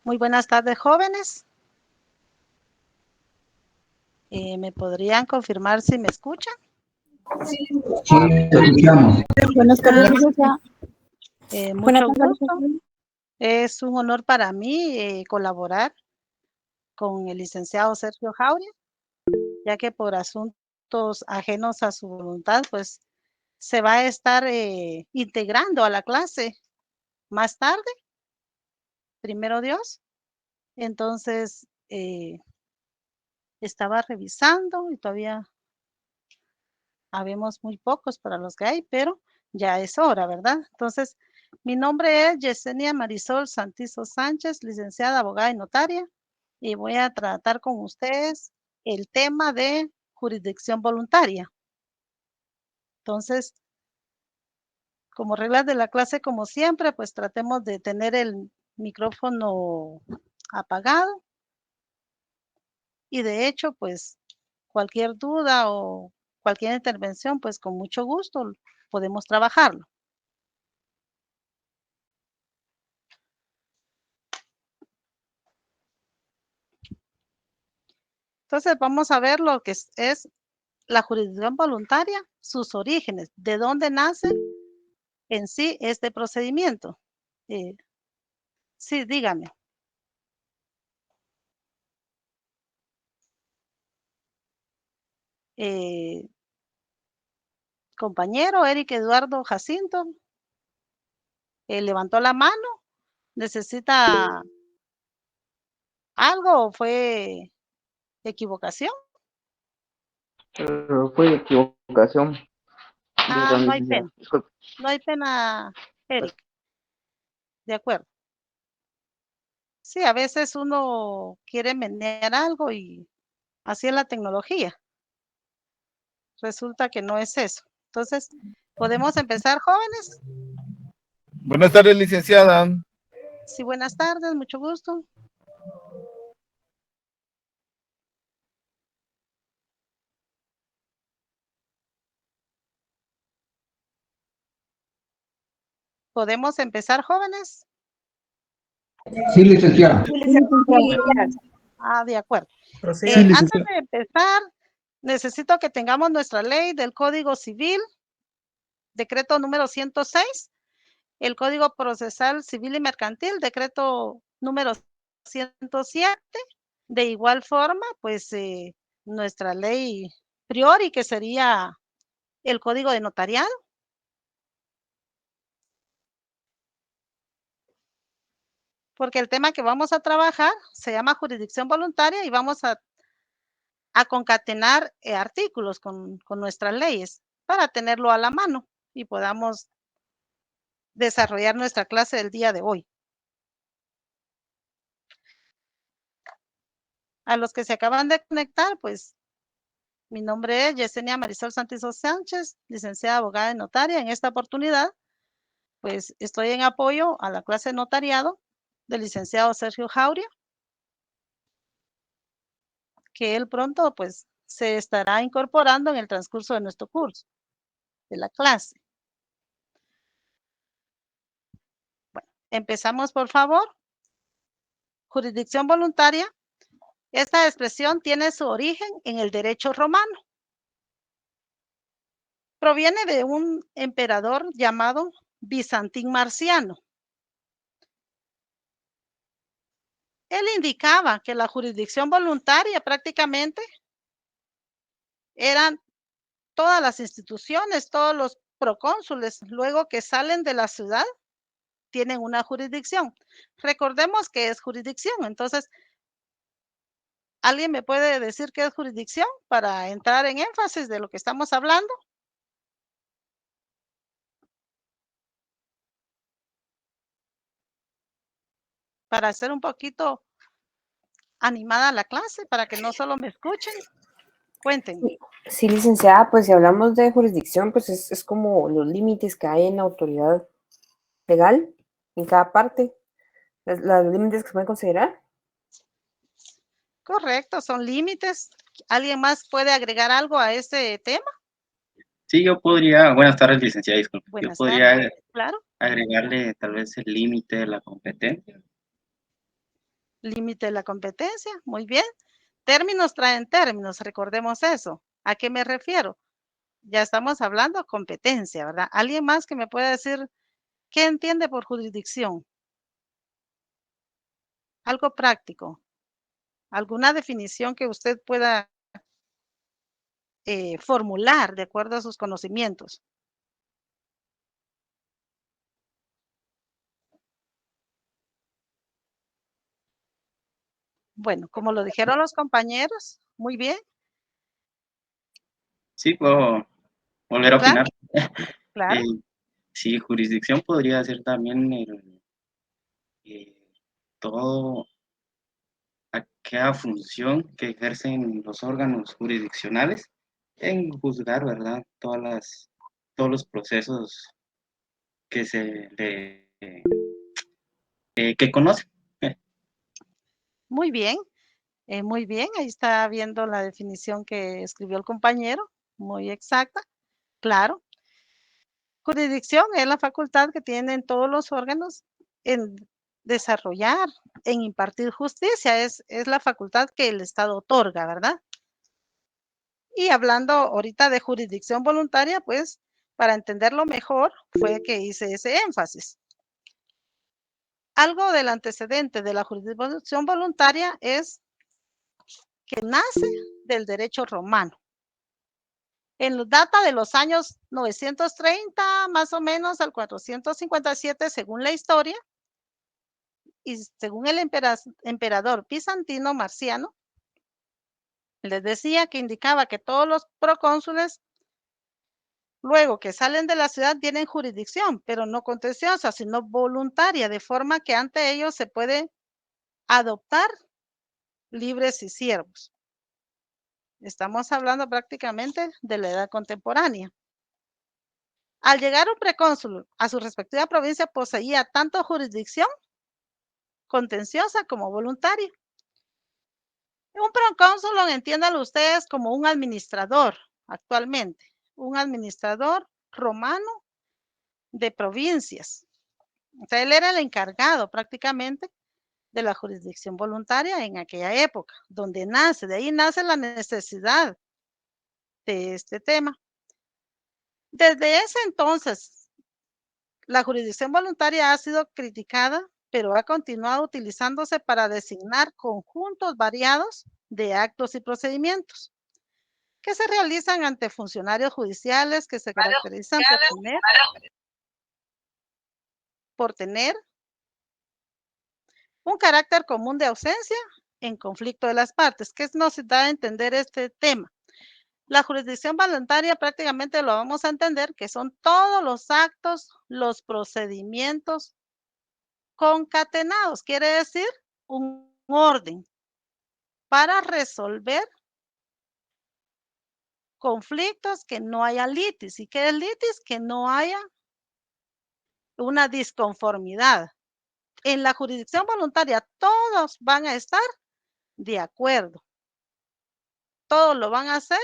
Muy buenas tardes, jóvenes. ¿Me podrían confirmar si me escuchan? Sí, te escuchamos. Buenas tardes, licenciada. Mucho gusto. Es un honor para mí colaborar con el licenciado Sergio Jauregui, ya que por asuntos ajenos a su voluntad, pues se va a estar integrando a la clase más tarde, primero Dios. Entonces, estaba revisando y todavía habemos muy pocos para los que hay, pero ya es hora, ¿verdad? Entonces, mi nombre es Yesenia Marisol Santizo Sánchez, licenciada, abogada y notaria, y voy a tratar con ustedes el tema de jurisdicción voluntaria. Entonces, como reglas de la clase, como siempre, pues tratemos de tener el micrófono apagado. Y de hecho, pues cualquier duda o cualquier intervención, pues con mucho gusto podemos trabajarlo. Entonces vamos a ver lo que es la jurisdicción voluntaria, sus orígenes, de dónde nace en sí este procedimiento. Sí, dígame. Compañero Eric Eduardo Jacinto, levantó la mano, ¿necesita algo o fue equivocación? Fue equivocación. No hay pena. Disculpe. No hay pena, Eric. De acuerdo. Sí, a veces uno quiere menear algo y así es la tecnología. Resulta que no es eso. Entonces, ¿podemos empezar, jóvenes? Buenas tardes, licenciada. Sí, buenas tardes, mucho gusto. ¿Podemos empezar, jóvenes? Sí, licenciada. De acuerdo. Sí, Antes de empezar, necesito que tengamos nuestra ley del Código Civil, decreto número 106, el Código Procesal Civil y Mercantil, decreto número 107. De igual forma, pues nuestra ley priori, que sería el Código de Notariado. Porque el tema que vamos a trabajar se llama jurisdicción voluntaria y vamos a concatenar artículos con nuestras leyes para tenerlo a la mano y podamos desarrollar nuestra clase del día de hoy. A los que se acaban de conectar, pues mi nombre es Yesenia Marisol Santizo Sánchez, licenciada, abogada y notaria. En esta oportunidad, pues estoy en apoyo a la clase de notariado del licenciado Sergio Jauregui, que él pronto pues se estará incorporando en el transcurso de nuestro curso, de la clase. Bueno, empezamos por favor. Jurisdicción voluntaria. Esta expresión tiene su origen en el derecho romano. Proviene de un emperador llamado Bizantín Marciano. Él indicaba que la jurisdicción voluntaria prácticamente eran todas las instituciones, todos los procónsules, luego que salen de la ciudad, tienen una jurisdicción. Recordemos que es jurisdicción, entonces, ¿alguien me puede decir qué es jurisdicción para entrar en énfasis de lo que estamos hablando? Para hacer un poquito animada la clase, para que no solo me escuchen. Cuéntenme. Sí, licenciada, pues si hablamos de jurisdicción, pues es como los límites que hay en la autoridad legal en cada parte, los límites que se pueden considerar. Correcto, son límites. ¿Alguien más puede agregar algo a este tema? Sí, yo podría, buenas tardes, licenciada, disculpe. Yo Buenas podría tardes, claro. agregarle tal vez el límite de la competencia. Límite de la competencia, muy bien. Términos traen términos, recordemos eso. ¿A qué me refiero? Ya estamos hablando competencia, ¿verdad? ¿Alguien más que me pueda decir qué entiende por jurisdicción? Algo práctico. ¿Alguna definición que usted pueda formular de acuerdo a sus conocimientos? Bueno, como lo dijeron los compañeros, muy bien, Sí, puedo volver a claro, opinar. claro. Sí, jurisdicción podría ser también eh, todo aquella función que ejercen los órganos jurisdiccionales en juzgar, ¿verdad? Todos los procesos que se le que conocen. Muy bien, muy bien. Ahí está viendo la definición que escribió el compañero, muy exacta, claro. Jurisdicción es la facultad que tienen todos los órganos en desarrollar, en impartir justicia, es la facultad que el Estado otorga, ¿verdad? Y hablando ahorita de jurisdicción voluntaria, pues para entenderlo mejor fue que hice ese énfasis. Algo del antecedente de la jurisdicción voluntaria es que nace del derecho romano. Data de los años 930 más o menos al 457 según la historia y según el emperador bizantino Marciano, les decía que indicaba que todos los procónsules luego que salen de la ciudad tienen jurisdicción, pero no contenciosa, sino voluntaria, de forma que ante ellos se puede adoptar libres y siervos. Estamos hablando prácticamente de la edad contemporánea. Al llegar un precónsul a su respectiva provincia poseía tanto jurisdicción contenciosa como voluntaria. Un procónsul, entiéndanlo ustedes como un administrador actualmente, un administrador romano de provincias. O sea, él era el encargado prácticamente de la jurisdicción voluntaria en aquella época, donde de ahí nace la necesidad de este tema. Desde ese entonces, la jurisdicción voluntaria ha sido criticada, pero ha continuado utilizándose para designar conjuntos variados de actos y procedimientos que se realizan ante funcionarios judiciales que se caracterizan por tener un carácter común de ausencia en conflicto de las partes. ¿Qué nos da a entender este tema? La jurisdicción voluntaria prácticamente lo vamos a entender que son todos los actos, los procedimientos concatenados, quiere decir un orden para resolver conflictos que no haya litis. ¿Y qué es litis? Que no haya una disconformidad. En la jurisdicción voluntaria todos van a estar de acuerdo. Todos lo van a hacer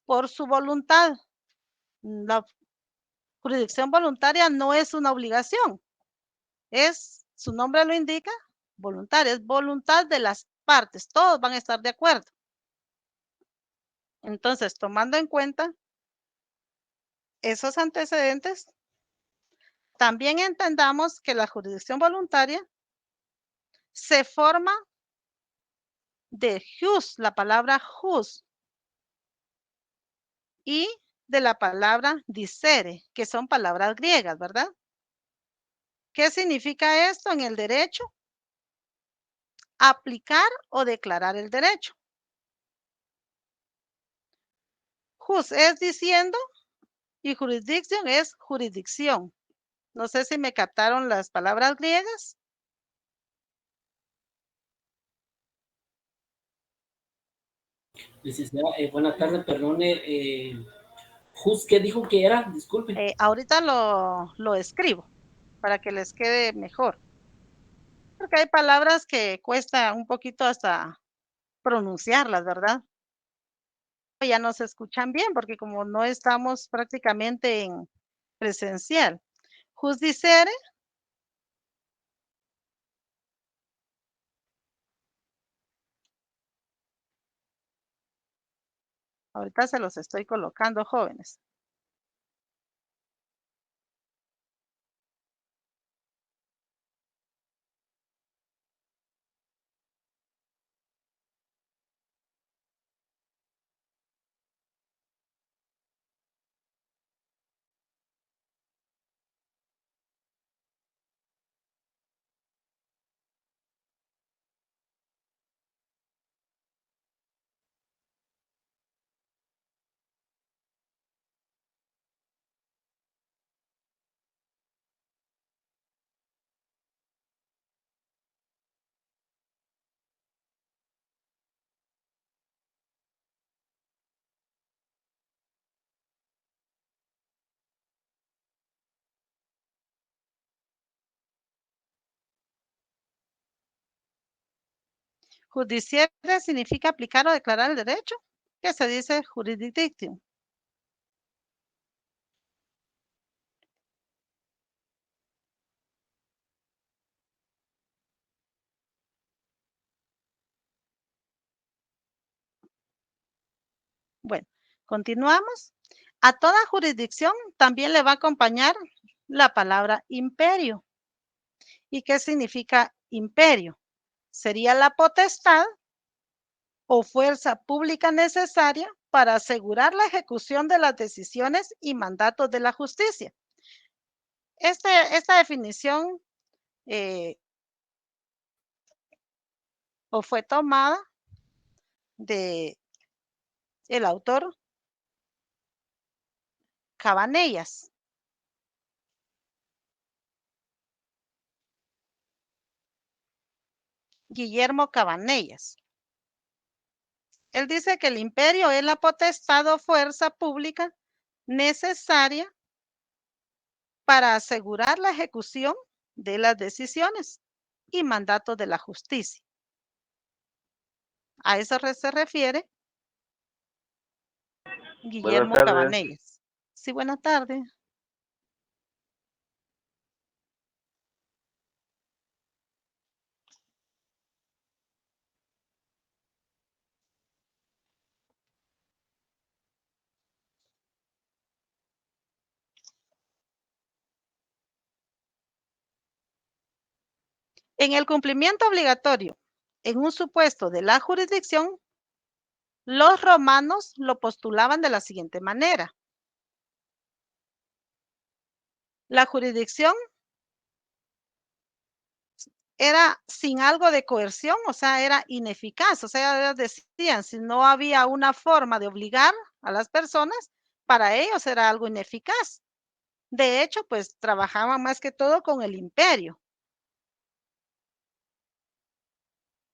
por su voluntad. La jurisdicción voluntaria no es una obligación. Su nombre lo indica, voluntaria, es voluntad de las partes. Todos van a estar de acuerdo. Entonces, tomando en cuenta esos antecedentes, también entendamos que la jurisdicción voluntaria se forma de jus, la palabra jus, y de la palabra dicere, que son palabras griegas, ¿verdad? ¿Qué significa esto en el derecho? Aplicar o declarar el derecho. Jus es diciendo y jurisdicción es jurisdicción. No sé si me captaron las palabras griegas. Licenciada, buenas tardes, perdone. ¿Qué dijo que era? Disculpe. Ahorita lo escribo para que les quede mejor. Porque hay palabras que cuesta un poquito hasta pronunciarlas, ¿verdad? Ya no se escuchan bien porque como no estamos prácticamente en presencial. Jus dicere Ahorita se los estoy colocando, jóvenes. Judiciare significa aplicar o declarar el derecho, que se dice jurisdictio. Bueno, continuamos. A toda jurisdicción también le va a acompañar la palabra imperio. ¿Y qué significa imperio? Sería la potestad o fuerza pública necesaria para asegurar la ejecución de las decisiones y mandatos de la justicia. Esta definición o fue tomada de el autor Cabanellas. Guillermo Cabanellas. Él dice que el imperio es la potestad o fuerza pública necesaria para asegurar la ejecución de las decisiones y mandatos de la justicia. A eso se refiere Guillermo Cabanellas. Sí, buenas tardes. En el cumplimiento obligatorio, en un supuesto de la jurisdicción, los romanos lo postulaban de la siguiente manera. La jurisdicción era sin algo de coerción, o sea, era ineficaz. O sea, decían, si no había una forma de obligar a las personas, para ellos era algo ineficaz. De hecho, pues trabajaban más que todo con el imperio.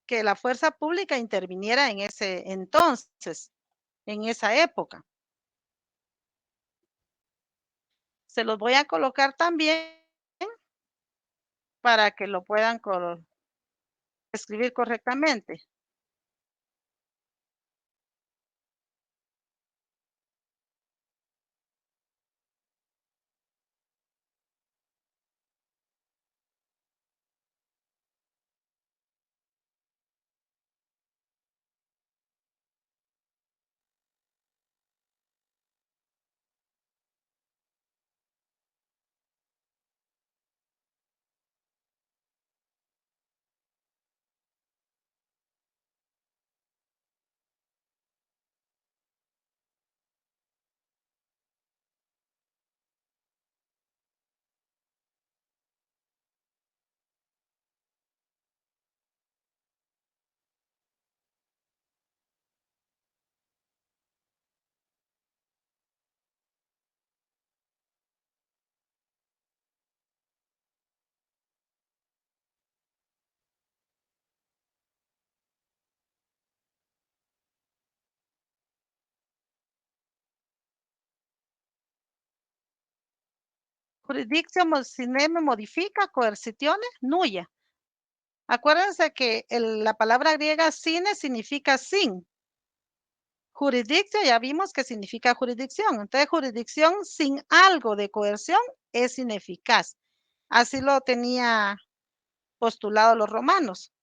Que la fuerza pública interviniera en ese entonces, en esa época. Se los voy a colocar también para que lo puedan escribir correctamente. Jurisdicción sine modifica coercitione nulla. Acuérdense que la palabra griega sine significa sin. Jurisdicción ya vimos que significa jurisdicción. Entonces, jurisdicción sin algo de coerción es ineficaz. Así lo tenía postulado los romanos,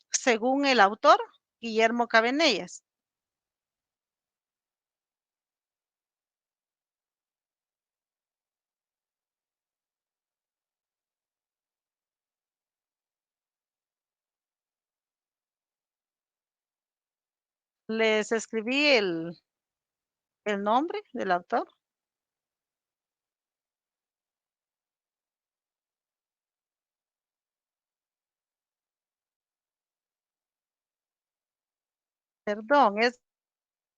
según el autor Guillermo Cabanellas. Les escribí el nombre del autor. Perdón, es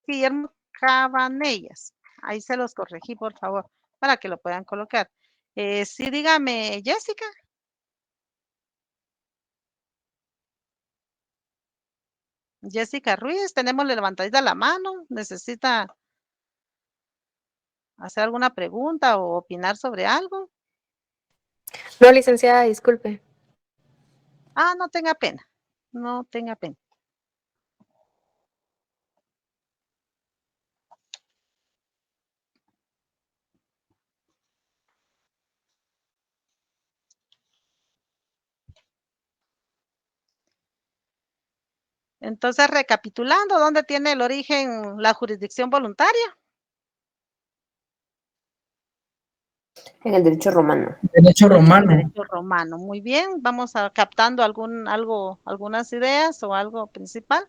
Guillermo Cabanellas. Ahí se los corregí, por favor, para que lo puedan colocar. Sí, dígame, Jessica. Jessica Ruiz, tenemos levantadita la mano. ¿Necesita hacer alguna pregunta o opinar sobre algo? No, licenciada, disculpe. Ah, no tenga pena. No tenga pena. Entonces, recapitulando, ¿dónde tiene el origen la jurisdicción voluntaria? En el derecho romano. Derecho En el romano. derecho romano. Muy bien, vamos a captando algunas ideas o algo principal.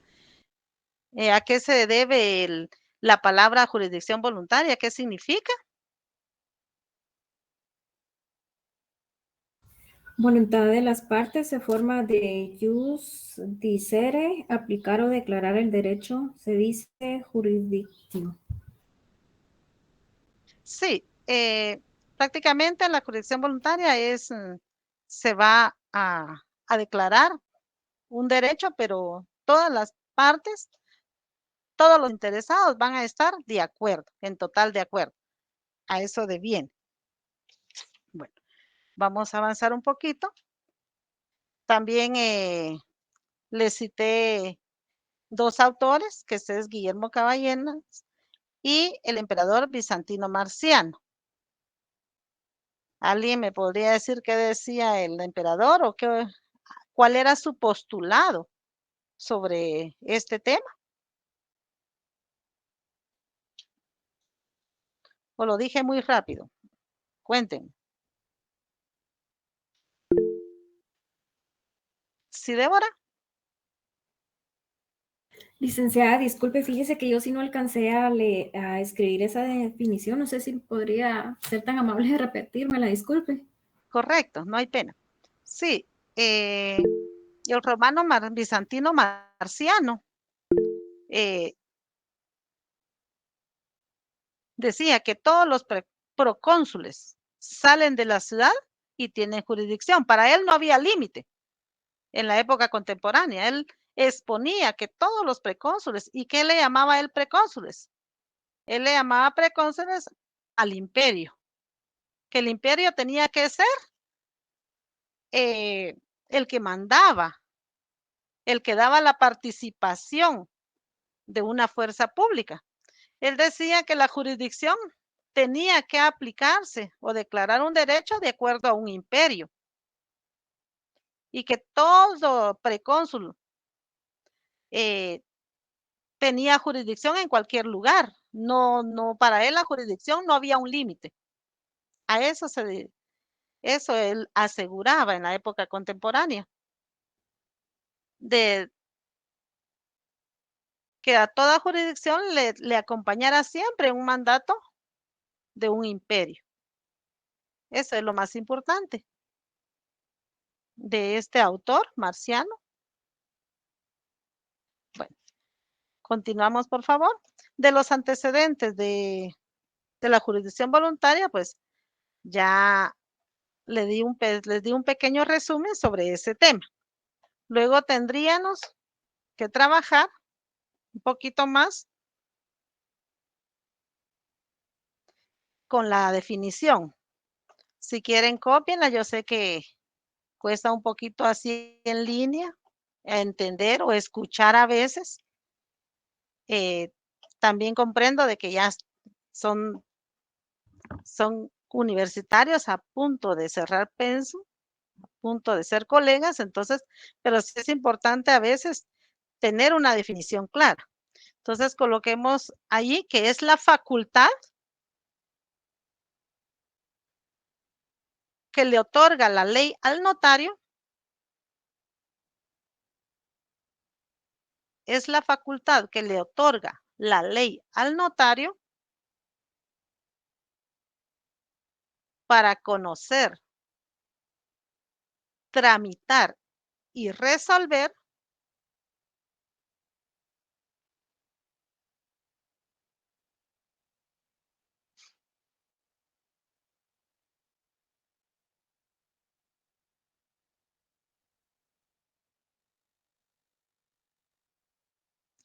¿A qué se debe la palabra jurisdicción voluntaria? ¿Qué significa? Voluntad de las partes se forma de jus dicere, aplicar o declarar el derecho, se dice jurisdictio. Sí, prácticamente la jurisdicción voluntaria se va a declarar un derecho, pero todas las partes, todos los interesados van a estar de acuerdo, en total de acuerdo. A eso de bien. Bueno, vamos a avanzar un poquito. También les cité dos autores, que es Guillermo Caballenas y el emperador bizantino Marciano. ¿Alguien me podría decir qué decía el emperador o cuál era su postulado sobre este tema? ¿O lo dije muy rápido? Cuenten. ¿Sí, Débora? Licenciada, disculpe, fíjese que yo sí no alcancé a escribir esa definición. No sé si podría ser tan amable de repetírmela, disculpe. Correcto, no hay pena. Sí, el romano bizantino Marciano eh, decía que todos los procónsules salen de la ciudad y tienen jurisdicción. Para él no había límite en la época contemporánea. Él exponía que todos los precónsules, ¿y qué le llamaba él precónsules? Él le llamaba precónsules al imperio, que el imperio tenía que ser el que mandaba, el que daba la participación de una fuerza pública. Él decía que la jurisdicción tenía que aplicarse o declarar un derecho de acuerdo a un imperio y que todo precónsul tenía jurisdicción en cualquier lugar. No, para él la jurisdicción no había un límite. A eso él aseguraba en la época contemporánea, de que a toda jurisdicción le acompañara siempre un mandato de un imperio. Eso es lo más importante de este autor, Marciano. Bueno, continuamos, por favor. De los antecedentes de la jurisdicción voluntaria, pues ya les di un pequeño resumen sobre ese tema. Luego tendríamos que trabajar un poquito más con la definición. Si quieren, cópienla. Yo sé que cuesta un poquito así en línea entender o escuchar a veces. También comprendo de que ya son universitarios a punto de cerrar pensum, a punto de ser colegas, entonces, pero sí es importante a veces tener una definición clara. Entonces, coloquemos allí que es la facultad que le otorga la ley al notario es la facultad que le otorga la ley al notario para conocer, tramitar y resolver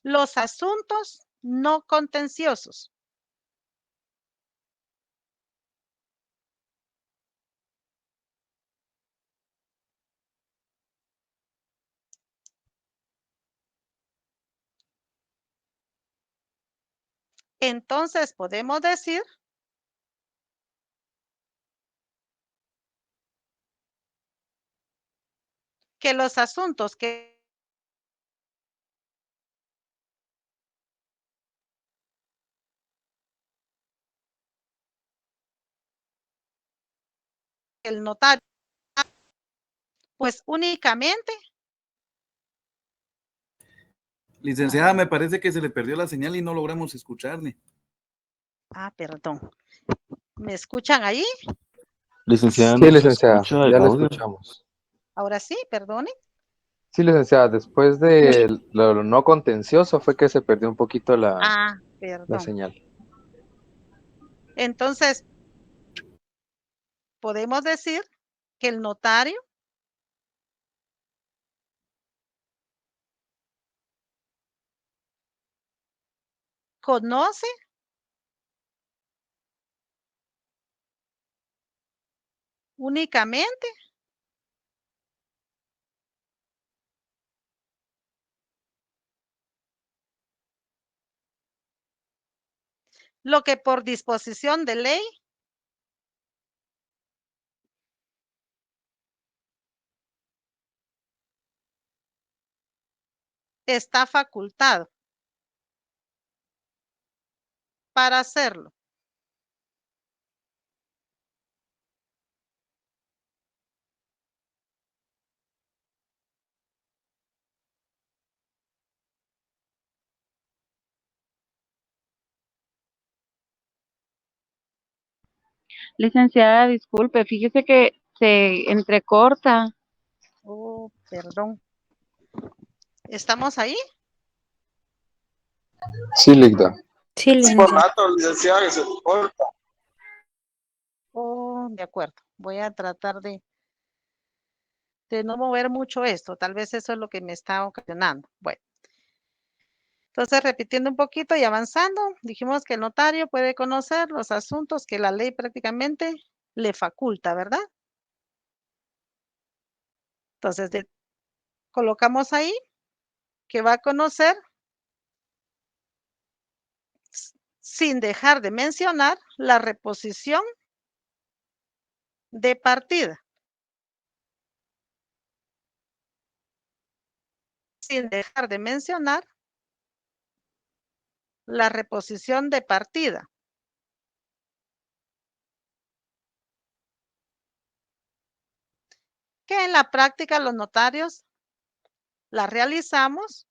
los asuntos no contenciosos. Entonces podemos decir que los asuntos que el notario, pues únicamente, Licenciada, me parece que se le perdió la señal y no logramos escucharle. perdón, ¿me escuchan ahí? Licenciada, Sí, no se licenciada, escucha el ya la audio. escuchamos. Ahora sí, perdone. Sí, licenciada, después de lo no contencioso fue que se perdió un poquito la Perdón. señal. Entonces, podemos decir que el notario conoce únicamente lo que por disposición de ley está facultado para hacerlo. Licenciada, disculpe, fíjese que se entrecorta. Oh, perdón. ¿Estamos ahí? Sí, Ligda. Sí, Es licenciada. formato, licenciada, que se corta. Oh, de acuerdo. Voy a tratar de no mover mucho esto. Tal vez eso es lo que me está ocasionando. Bueno, entonces repitiendo un poquito y avanzando, dijimos que el notario puede conocer los asuntos que la ley prácticamente le faculta, ¿verdad? Entonces, colocamos ahí que va a conocer sin dejar de mencionar la reposición de partida. Sin dejar de mencionar la reposición de partida. Que en la práctica los notarios la realizamos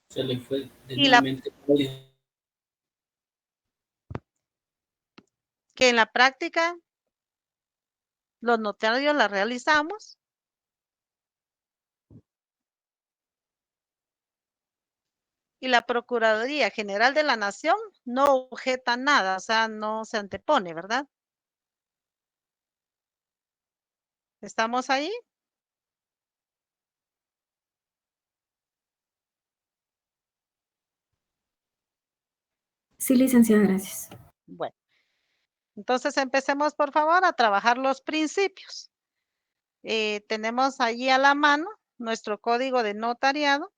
Se le fue de y la nuevamente. que en la práctica los notarios la realizamos y la Procuraduría General de la Nación no objeta nada, o sea, no se antepone, ¿verdad? ¿Estamos ahí? Sí, licenciada, gracias. Bueno, entonces empecemos por favor a trabajar los principios. Tenemos allí a la mano nuestro código de notariado.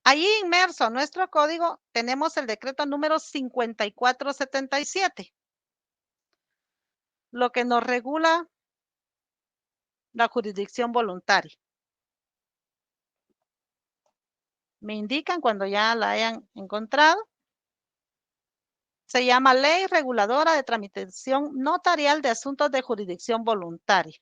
Allí inmerso en nuestro código tenemos el decreto número 5477, lo que nos regula la jurisdicción voluntaria. Me indican cuando ya la hayan encontrado. Se llama Ley Reguladora de Tramitación Notarial de Asuntos de Jurisdicción Voluntaria.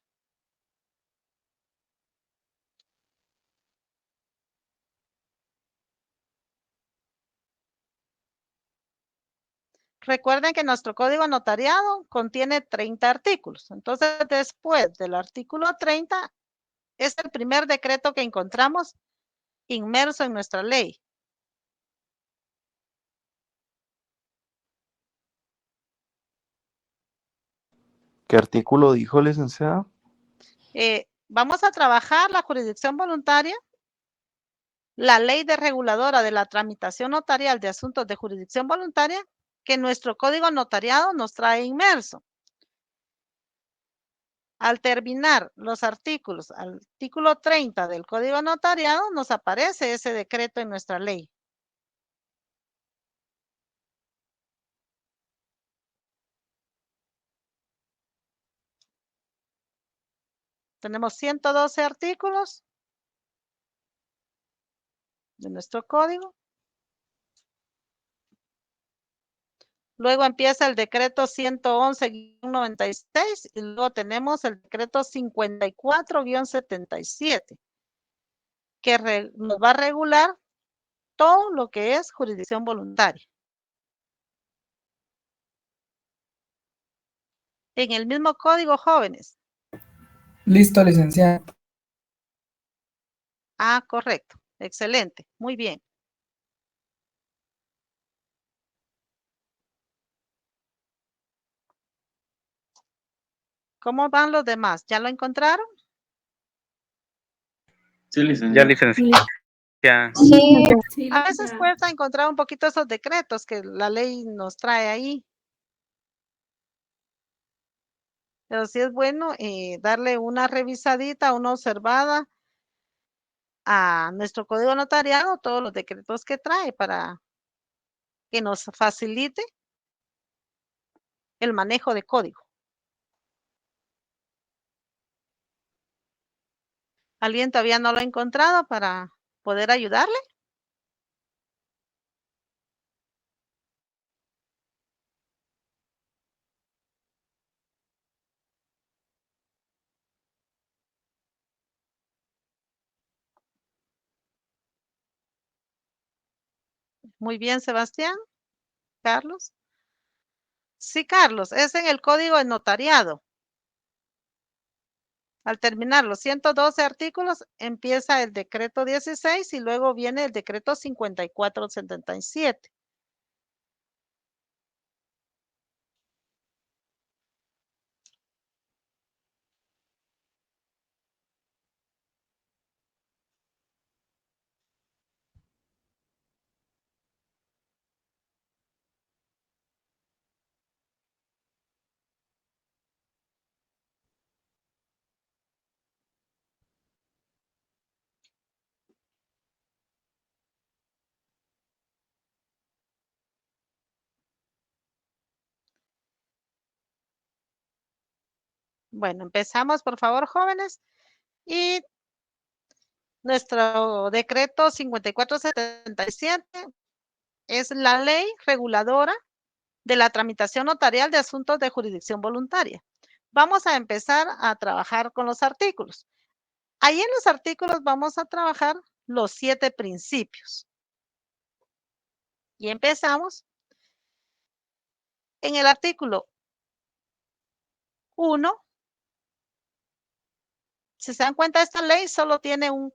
Recuerden que nuestro código notariado contiene 30 artículos. Entonces, después del artículo 30, es el primer decreto que encontramos inmerso en nuestra ley. ¿Qué artículo dijo, licenciada? Vamos a trabajar la jurisdicción voluntaria, la ley de reguladora de la tramitación notarial de asuntos de jurisdicción voluntaria, que nuestro código notariado nos trae inmerso. Al terminar los artículos, artículo 30 del código notariado, nos aparece ese decreto en nuestra ley. Tenemos 112 artículos de nuestro código. Luego empieza el decreto 111-96 y luego tenemos el decreto 54-77, que nos va a regular todo lo que es jurisdicción voluntaria. En el mismo código, jóvenes. Listo, licenciada. Ah, correcto. Excelente. Muy bien. ¿Cómo van los demás? ¿Ya lo encontraron? Sí, licenciada. Ya, licenciada. Ya. Sí, A veces cuesta encontrar un poquito esos decretos que la ley nos trae ahí. Pero sí es bueno darle una revisadita, una observada a nuestro código notariado, todos los decretos que trae para que nos facilite el manejo de código. ¿Alguien todavía no lo ha encontrado para poder ayudarle? Muy bien, Sebastián. Carlos. Sí, Carlos, es en el código de notariado. Al terminar los 112 artículos, empieza el decreto 16 y luego viene el decreto 54-77. Bueno, empezamos, por favor, jóvenes. Y nuestro decreto 54-77 es la ley reguladora de la tramitación notarial de asuntos de jurisdicción voluntaria. Vamos a empezar a trabajar con los artículos. Ahí en los artículos vamos a trabajar los 7 principios. Y empezamos en el artículo 1. Si se dan cuenta, esta ley solo tiene un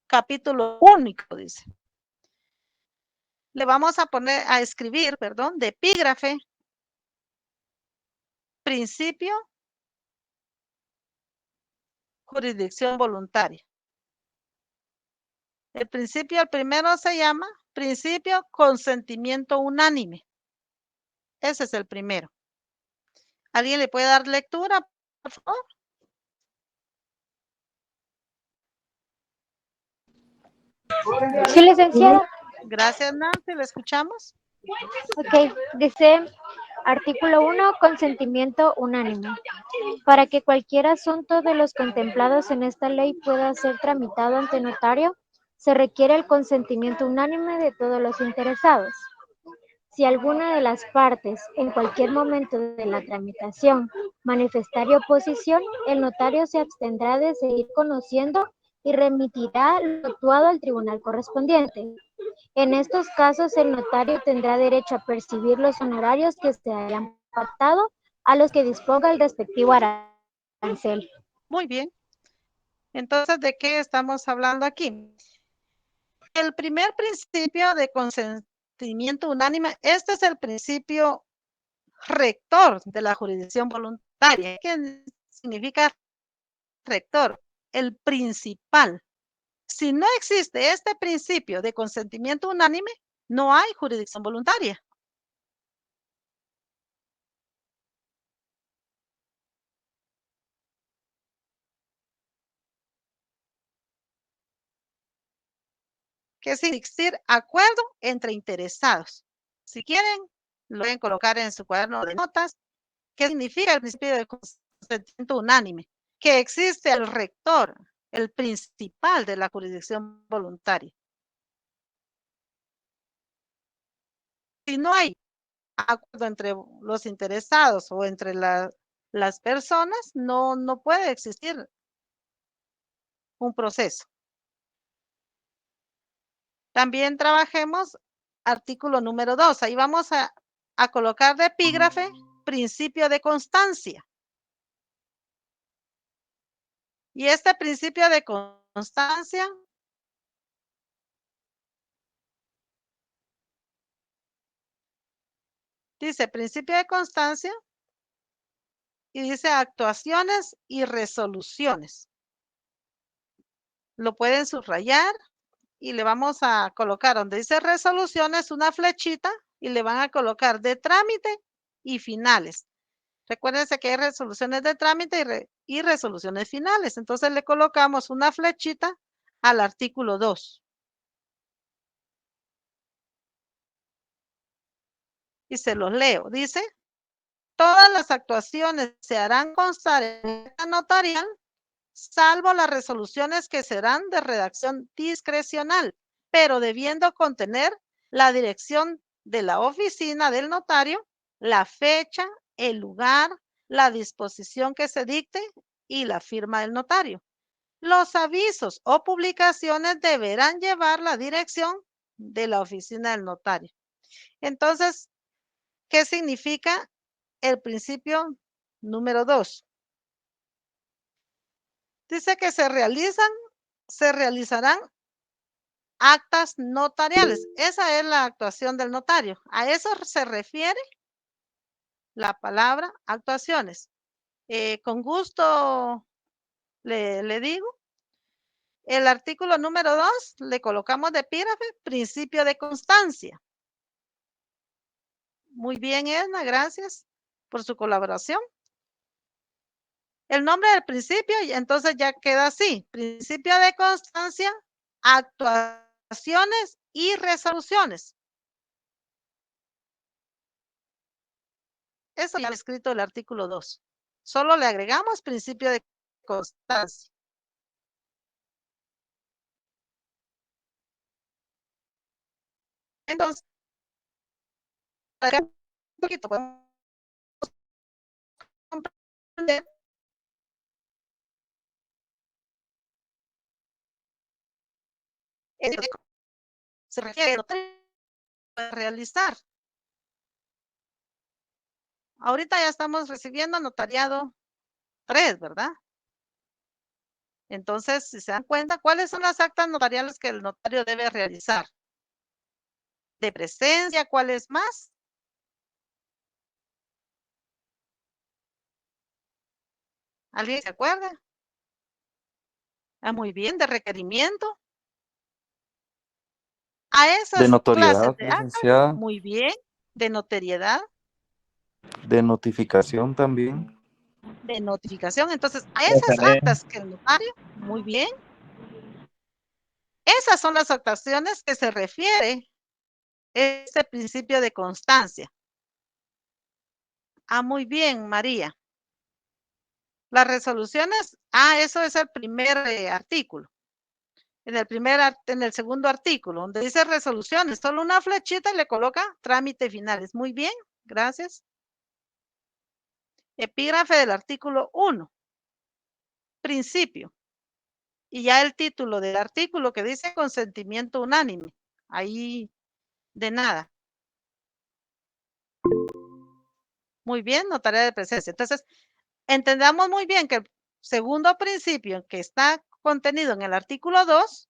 capítulo único, dice. Le vamos a poner, a escribir, perdón, de epígrafe, principio, jurisdicción voluntaria. El principio, el primero se llama principio consentimiento unánime. Ese es el primero. ¿Alguien le puede dar lectura, por favor? Sí, licenciada. Gracias, Nancy. ¿Le escuchamos? Ok, dice, Artículo 1. Consentimiento unánime. Para que cualquier asunto de los contemplados en esta ley pueda ser tramitado ante notario, se requiere el consentimiento unánime de todos los interesados. Si alguna de las partes, en cualquier momento de la tramitación, manifestare oposición, el notario se abstendrá de seguir conociendo y remitirá lo actuado al tribunal correspondiente. En estos casos, el notario tendrá derecho a percibir los honorarios que se hayan pactado a los que disponga el respectivo arancel. Muy bien. Entonces, ¿de qué estamos hablando aquí? El primer principio de consentimiento unánime, este es el principio rector de la jurisdicción voluntaria. ¿Qué significa rector? El principal. Si no existe este principio de consentimiento unánime, no hay jurisdicción voluntaria. Que es existir acuerdo entre interesados. Si quieren, lo pueden colocar en su cuaderno de notas. ¿Qué significa el principio de consentimiento unánime? Que existe el rector, el principal de la jurisdicción voluntaria. Si no hay acuerdo entre los interesados o entre las personas, no puede existir un proceso. También trabajemos artículo número 2. Ahí vamos a colocar de epígrafe principio de constancia. Y este principio de constancia dice principio de constancia y dice actuaciones y resoluciones. Lo pueden subrayar y le vamos a colocar donde dice resoluciones una flechita y le van a colocar de trámite y finales. Recuérdense que hay resoluciones de trámite y resoluciones finales. Entonces le colocamos una flechita al artículo 2. Y se los leo. Dice, todas las actuaciones se harán constar en acta notarial, salvo las resoluciones que serán de redacción discrecional, pero debiendo contener la dirección de la oficina del notario, la fecha, el lugar, la disposición que se dicte y la firma del notario. Los avisos o publicaciones deberán llevar la dirección de la oficina del notario. Entonces, ¿qué significa el principio número 2? Dice que se realizarán actas notariales. Esa es la actuación del notario. A eso se refiere la palabra actuaciones. Con gusto le digo, el artículo número 2 le colocamos de epígrafe principio de constancia. Muy bien, Edna, gracias por su colaboración. El nombre del principio, y entonces ya queda así, principio de constancia, actuaciones y resoluciones. Eso ya lo he escrito el artículo 2. Solo le agregamos principio de constancia. Entonces, un poquito podemos comprender se refiere a realizar. Ahorita ya estamos recibiendo notariado 3, ¿verdad? Entonces, si se dan cuenta, ¿cuáles son las actas notariales que el notario debe realizar? De presencia, ¿cuáles más? ¿Alguien se acuerda? Muy bien, de requerimiento. A esas De notoriedad, clases de actas, licenciada. muy bien, de notariedad, De notificación también. de notificación. Entonces, a esas actas que el notario, muy bien. Esas son las actuaciones que se refiere este principio de constancia. Ah, muy bien, María. Las resoluciones, eso es el primer artículo. En el segundo artículo, donde dice resoluciones, solo una flechita y le coloca trámite finales. Muy bien, gracias. Epígrafe del artículo 1. Principio. Y ya el título del artículo que dice consentimiento unánime. Ahí de nada. Muy bien, notaría de presencia. Entonces, entendamos muy bien que el segundo principio que está contenido en el artículo 2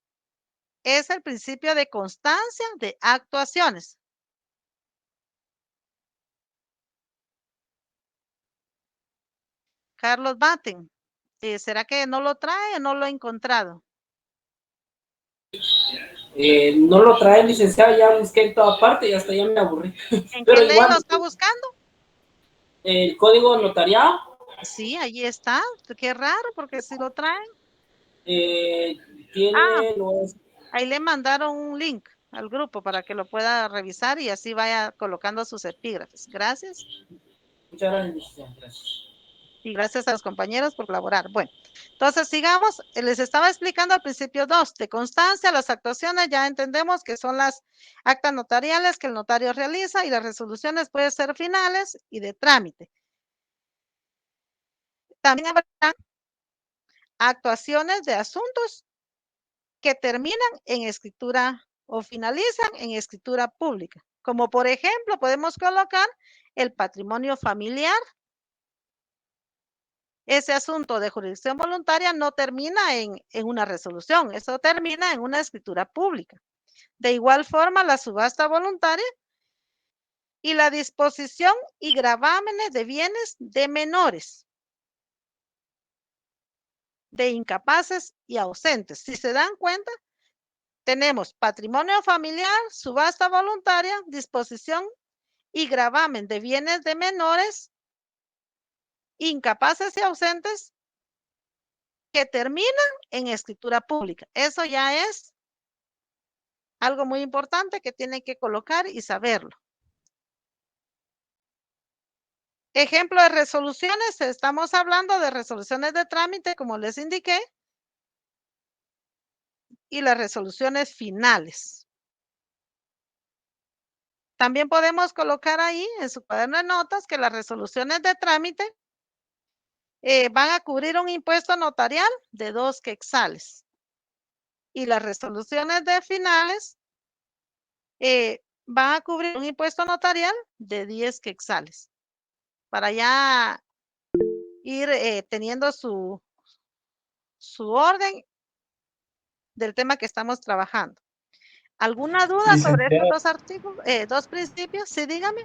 es el principio de constancia de actuaciones. Carlos Batten, ¿será que no lo trae o no lo ha encontrado? No lo trae, licenciada, ya busqué en toda parte y hasta ya me aburrí. ¿En Pero qué ley igual, lo está buscando? el código notarial. Sí, allí está. Qué raro, porque si lo traen. Tiene los... Ahí le mandaron un link al grupo para que lo pueda revisar y así vaya colocando sus epígrafes. Gracias. Muchas gracias, gracias. Y gracias a los compañeros por colaborar. Bueno, entonces sigamos. Les estaba explicando al principio 2, de constancia, las actuaciones ya entendemos que son las actas notariales que el notario realiza y las resoluciones pueden ser finales y de trámite. También habrá actuaciones de asuntos que terminan en escritura o finalizan en escritura pública. Como por ejemplo, podemos colocar el patrimonio familiar. Ese asunto de jurisdicción voluntaria no termina en una resolución, eso termina en una escritura pública. De igual forma, la subasta voluntaria y la disposición y gravámenes de bienes de menores, de incapaces y ausentes. Si se dan cuenta, tenemos patrimonio familiar, subasta voluntaria, disposición y gravamen de bienes de menores, incapaces y ausentes, que terminan en escritura pública. Eso ya es algo muy importante que tienen que colocar y saberlo. Ejemplo de resoluciones, estamos hablando de resoluciones de trámite, como les indiqué, y las resoluciones finales. También podemos colocar ahí en su cuaderno de notas que las resoluciones de trámite van a cubrir un impuesto notarial de 2 quetzales. Y las resoluciones de finales van a cubrir un impuesto notarial de 10 quetzales. Para ya ir teniendo su orden del tema que estamos trabajando. ¿Alguna duda sobre estos dos artículos, dos principios? Sí, dígame.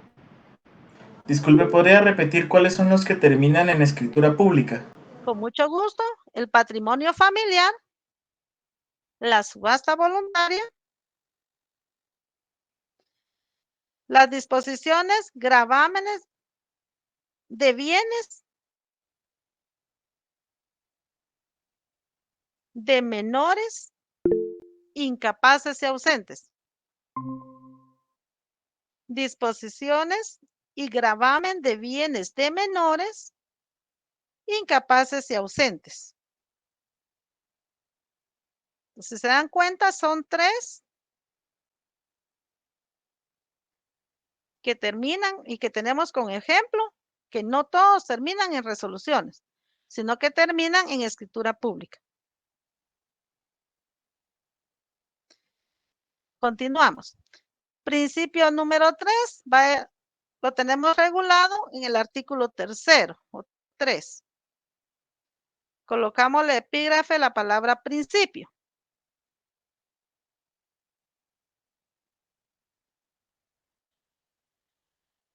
Disculpe, ¿podría repetir cuáles son los que terminan en escritura pública? Con mucho gusto. El patrimonio familiar, la subasta voluntaria, las disposiciones, gravámenes de bienes de menores, incapaces y ausentes. Disposiciones y gravamen de bienes de menores, incapaces y ausentes. Si se dan cuenta, son 3 que terminan y que tenemos con ejemplo, que no todos terminan en resoluciones, sino que terminan en escritura pública. Continuamos. Principio número 3, lo tenemos regulado en el artículo 3º, o 3. Colocamos el epígrafe, la palabra principio.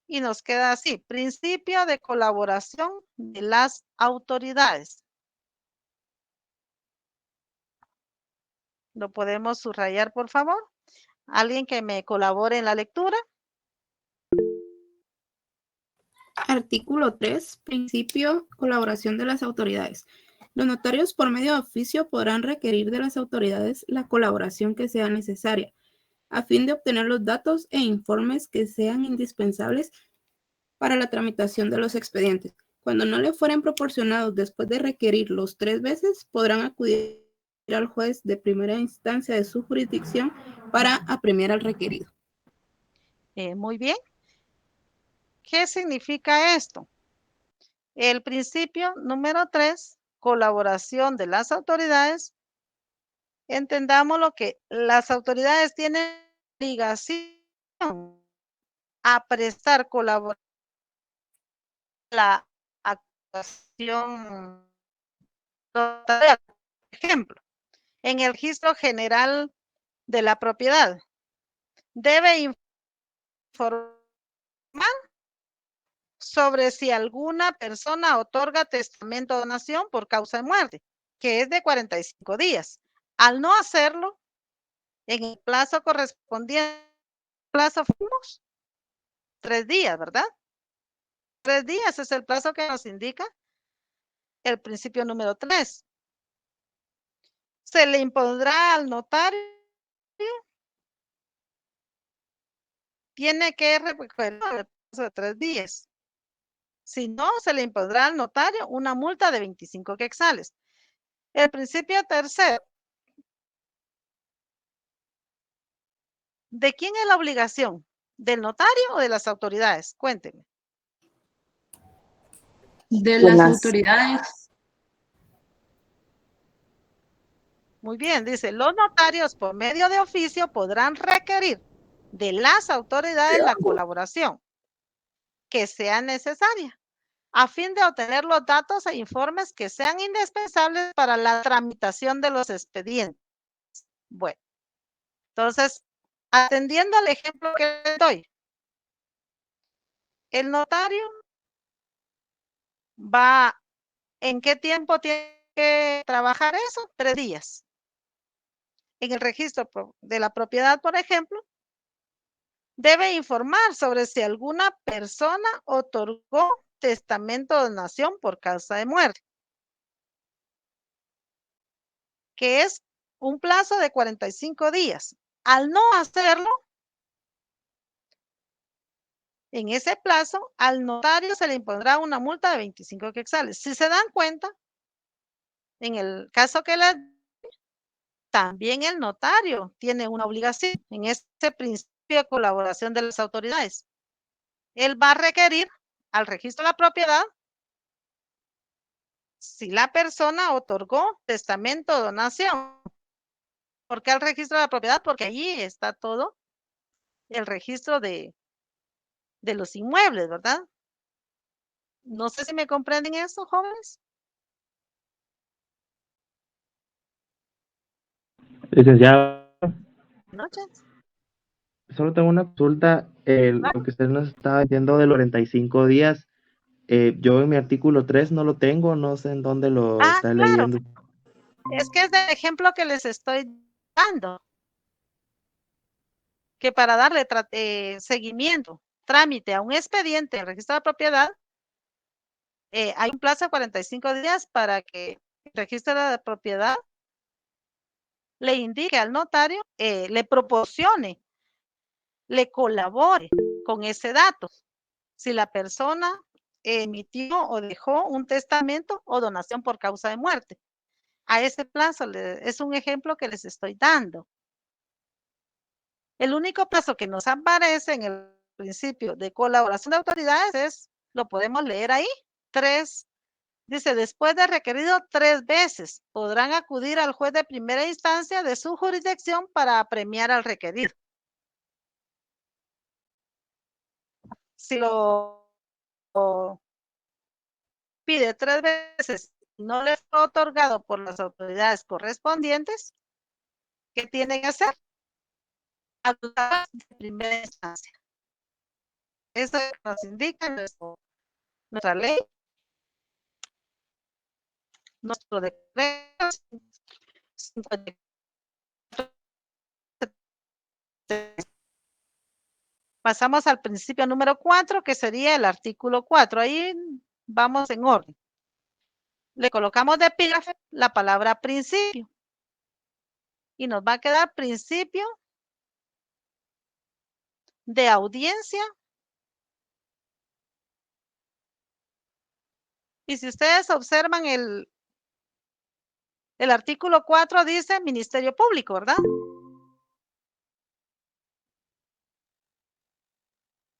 Y nos queda así, principio de colaboración de las autoridades. ¿Lo podemos subrayar, por favor? ¿Alguien que me colabore en la lectura? Artículo 3, principio, colaboración de las autoridades. Los notarios por medio de oficio podrán requerir de las autoridades la colaboración que sea necesaria, a fin de obtener los datos e informes que sean indispensables para la tramitación de los expedientes. Cuando no le fueren proporcionados después de requerirlos 3 veces, podrán acudir al juez de primera instancia de su jurisdicción para apremiar al requerido. Muy bien. ¿Qué significa esto? El principio número 3, colaboración de las autoridades. Entendamos lo que las autoridades tienen obligación a prestar colaboración a la actuación notarial. Por ejemplo, en el registro general de la propiedad, debe informar sobre si alguna persona otorga testamento o donación por causa de muerte, que es de 45 días. Al no hacerlo, en el plazo correspondiente, plazo fuimos 3 días, ¿verdad? 3 días es el plazo que nos indica el principio número 3. Se le impondrá al notario, tiene que recoger el plazo de 3 días. Si no, se le impondrá al notario una multa de 25 quetzales. El principio tercero. ¿De quién es la obligación? ¿Del notario o de las autoridades? Cuéntenme. De las autoridades. Muy bien, dice, los notarios por medio de oficio podrán requerir de las autoridades la colaboración que sea necesaria a fin de obtener los datos e informes que sean indispensables para la tramitación de los expedientes. Bueno, entonces, atendiendo al ejemplo que les doy, el notario va, ¿en qué tiempo tiene que trabajar eso? 3 días. En el registro de la propiedad, por ejemplo, debe informar sobre si alguna persona otorgó testamento o donación por causa de muerte, que es un plazo de 45 días. Al no hacerlo, en ese plazo, al notario se le impondrá una multa de 25 quetzales. Si se dan cuenta, en el caso que les también el notario tiene una obligación en este principio de colaboración de las autoridades. Él va a requerir al registro de la propiedad si la persona otorgó testamento o donación. ¿Por qué al registro de la propiedad? Porque allí está todo el registro de los inmuebles, ¿verdad? No sé si me comprenden eso, jóvenes. Licenciado, Noches. solo tengo una consulta. Lo que usted nos estaba diciendo de los 45 días, yo en mi artículo 3 no lo tengo, no sé en dónde lo está Claro. leyendo. Es que es el ejemplo que les estoy dando. Que para darle seguimiento, trámite a un expediente en registro de propiedad, hay un plazo de 45 días para que el registro de propiedad le indique al notario, le proporcione, le colabore con ese dato. Si la persona emitió o dejó un testamento o donación por causa de muerte. A ese plazo es un ejemplo que les estoy dando. El único plazo que nos aparece en el principio de colaboración de autoridades es, lo podemos leer ahí, 3. Dice, después de requerido 3 veces, podrán acudir al juez de primera instancia de su jurisdicción para apremiar al requerido. Si lo pide 3 veces y no le fue otorgado por las autoridades correspondientes, ¿qué tiene que hacer? Acudir de primera instancia. Eso nos indica nuestra ley, nuestro decreto 54. Pasamos al principio número 4, que sería el artículo 4. Ahí vamos en orden. Le colocamos de epígrafe la palabra principio. Y nos va a quedar principio de audiencia Y si ustedes observan el artículo 4 dice Ministerio Público, ¿verdad?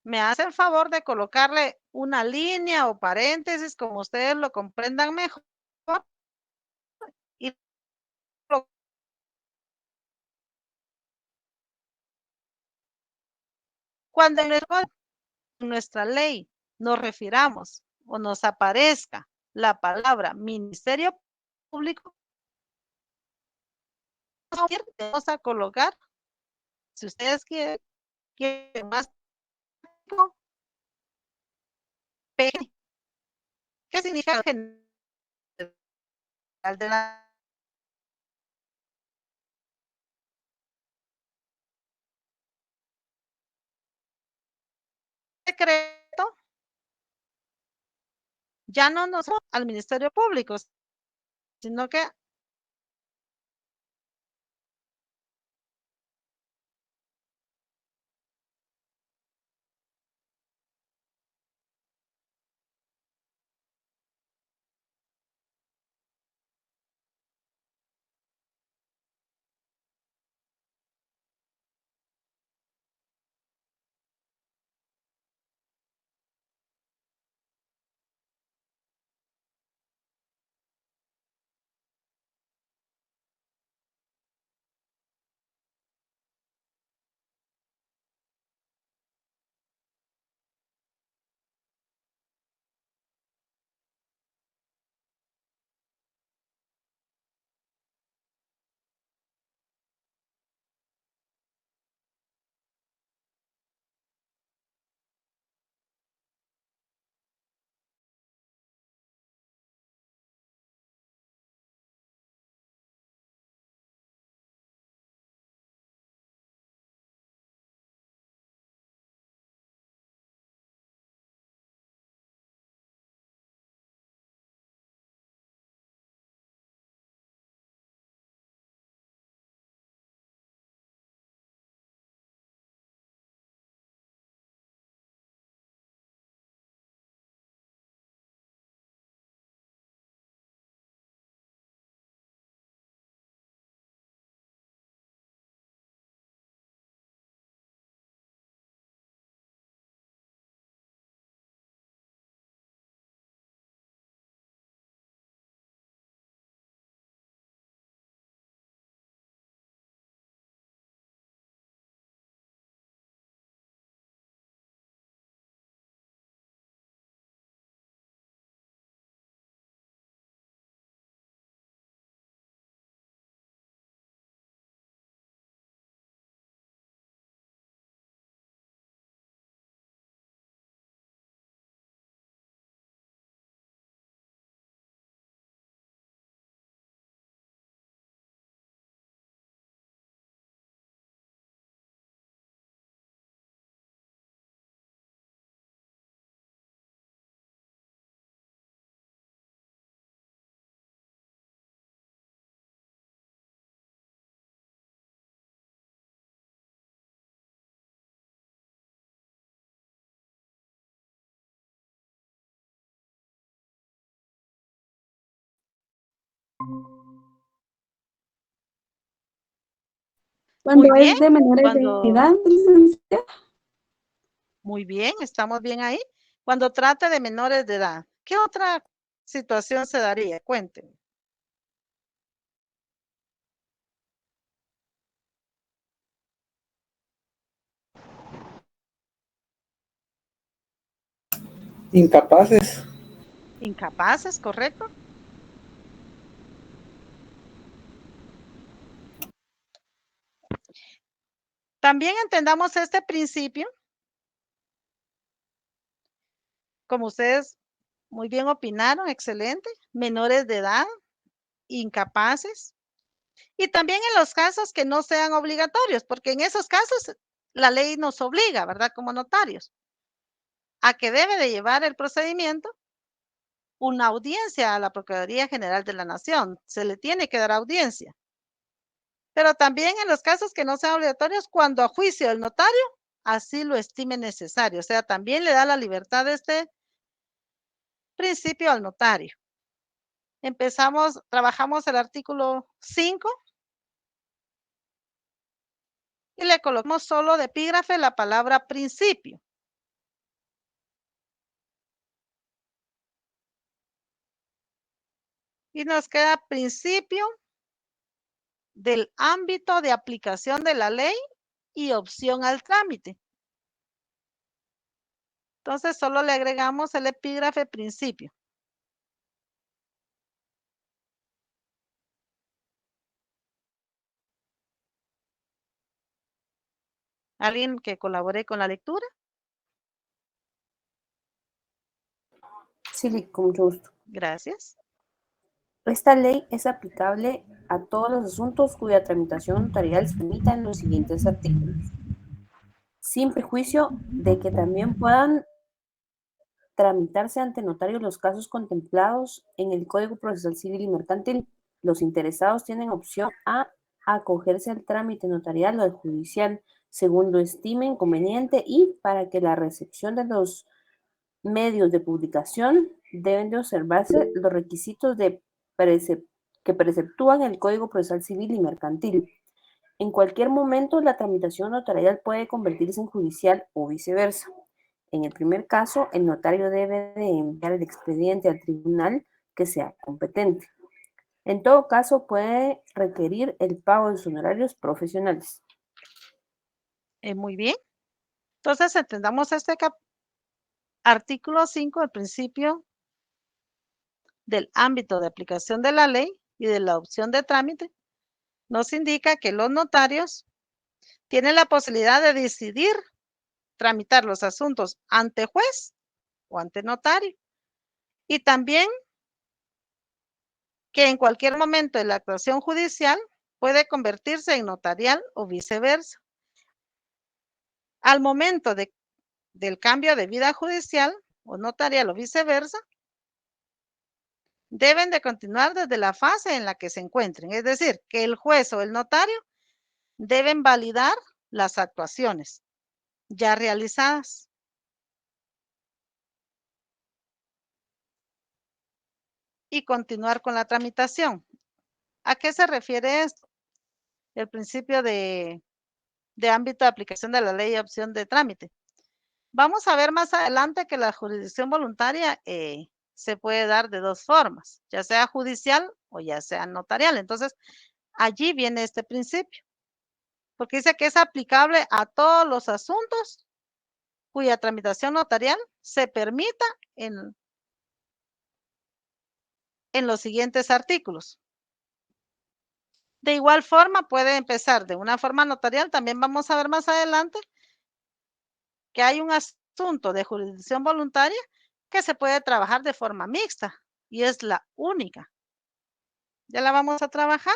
Me hace el favor de colocarle una línea o paréntesis, como ustedes lo comprendan mejor. Y cuando en nuestra ley nos refiramos o nos aparezca la palabra Ministerio Público, vamos a colocar, si ustedes quieren más, ¿qué significa general de la decreto? Ya no nos al Ministerio Público, sino que Cuando muy bien, es de menores de edad, licenciada. muy bien, estamos bien ahí. Cuando trate de menores de edad, ¿qué otra situación se daría? Cuéntenme. Incapaces. Incapaces, ¿correcto? También entendamos este principio, como ustedes muy bien opinaron, excelente, menores de edad, incapaces, y también en los casos que no sean obligatorios, porque en esos casos la ley nos obliga, ¿verdad? Como notarios, a que debe de llevar el procedimiento una audiencia a la Procuraduría General de la Nación. Se le tiene que dar audiencia. Pero también en los casos que no sean obligatorios, cuando a juicio del notario así lo estime necesario. O sea, también le da la libertad de este principio al notario. Trabajamos el artículo 5 y le colocamos solo de epígrafe la palabra principio. Y nos queda principio del ámbito de aplicación de la ley y opción al trámite. Entonces solo le agregamos el epígrafe principio. ¿Alguien que colabore con la lectura? Sí, con mucho gusto. Gracias. Esta ley es aplicable a todos los asuntos cuya tramitación notarial se limita en los siguientes artículos, sin prejuicio de que también puedan tramitarse ante notarios los casos contemplados en el Código Procesal Civil y Mercantil. Los interesados tienen opción a acogerse al trámite notarial o al judicial, según lo estimen conveniente, y para que la recepción de los medios de publicación deben de observarse los requisitos que preceptúan el Código Procesal Civil y Mercantil. En cualquier momento, la tramitación notarial puede convertirse en judicial o viceversa. En el primer caso, el notario debe de enviar el expediente al tribunal que sea competente. En todo caso, puede requerir el pago de sus honorarios profesionales. Muy bien. Entonces, entendamos este artículo 5, el principio del ámbito de aplicación de la ley y de la opción de trámite, nos indica que los notarios tienen la posibilidad de decidir tramitar los asuntos ante juez o ante notario. Y también que en cualquier momento de la actuación judicial puede convertirse en notarial o viceversa. Al momento del cambio de vida judicial o notarial o viceversa, deben de continuar desde la fase en la que se encuentren. Es decir, que el juez o el notario deben validar las actuaciones ya realizadas. Y continuar con la tramitación. ¿A qué se refiere esto? El principio de ámbito de aplicación de la ley y opción de trámite. Vamos a ver más adelante que la jurisdicción voluntaria se puede dar de dos formas, ya sea judicial o ya sea notarial. Entonces, allí viene este principio, porque dice que es aplicable a todos los asuntos cuya tramitación notarial se permita en los siguientes artículos. De igual forma, puede empezar de una forma notarial. También vamos a ver más adelante que hay un asunto de jurisdicción voluntaria que se puede trabajar de forma mixta y es la única. Ya la vamos a trabajar.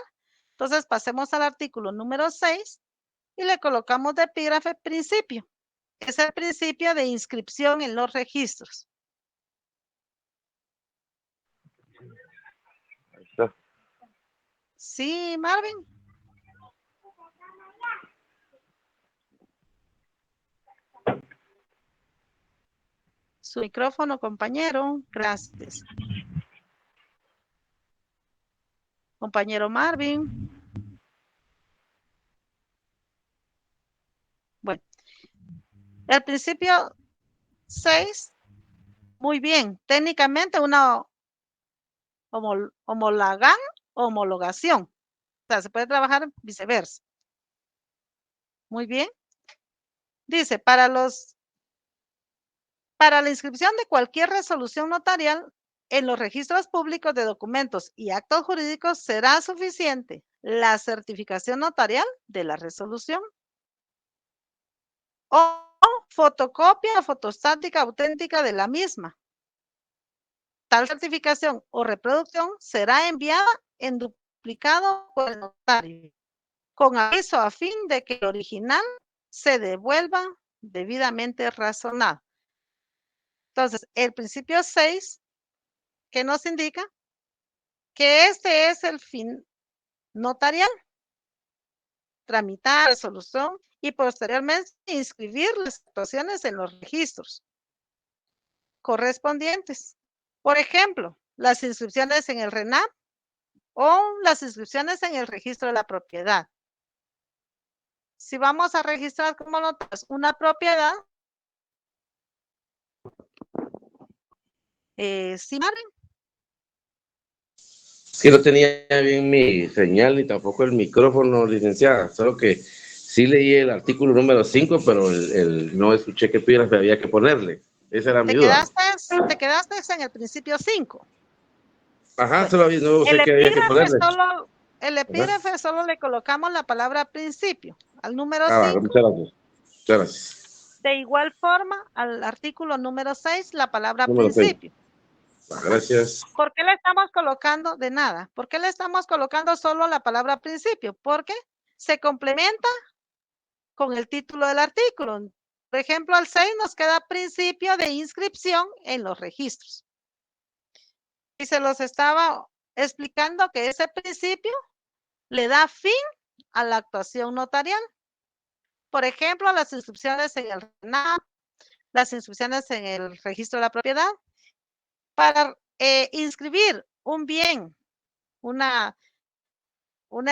Entonces, pasemos al artículo número 6 y le colocamos de epígrafe principio. Es el principio de inscripción en los registros. Ahí está. Sí, Marvin. Su micrófono, compañero. Gracias. Compañero Marvin. Bueno. El principio 6, muy bien. Técnicamente una homologación. O sea, se puede trabajar viceversa. Muy bien. Dice, para la inscripción de cualquier resolución notarial en los registros públicos de documentos y actos jurídicos será suficiente la certificación notarial de la resolución o fotocopia fotostática auténtica de la misma. Tal certificación o reproducción será enviada en duplicado por el notario, con aviso a fin de que el original se devuelva debidamente razonado. Entonces, el principio 6, que nos indica que este es el fin notarial, tramitar resolución y posteriormente inscribir las actuaciones en los registros correspondientes Por ejemplo, las inscripciones en el RENAP o las inscripciones en el registro de la propiedad. Si vamos a registrar como notas una propiedad, ¿sí, Mari? Sí, no tenía bien mi señal ni tampoco el micrófono, licenciada, solo que sí leí el artículo número 5, pero no escuché qué piedras había que ponerle. Esa era mi duda. Te quedaste en el principio 5. Ajá, solo no sé qué había que ponerle. El epígrafe solo le colocamos la palabra principio, al número 5. Muchas gracias. Muchas gracias. De igual forma, al artículo número 6, la palabra Número principio. 6. Gracias. ¿Por qué le estamos colocando de nada? ¿Por qué le estamos colocando solo la palabra principio? Porque se complementa con el título del artículo. Por ejemplo, al 6 nos queda principio de inscripción en los registros. Y se los estaba explicando que ese principio le da fin a la actuación notarial. Por ejemplo, las inscripciones en el RENAP, las inscripciones en el registro de la propiedad. Para inscribir un bien, una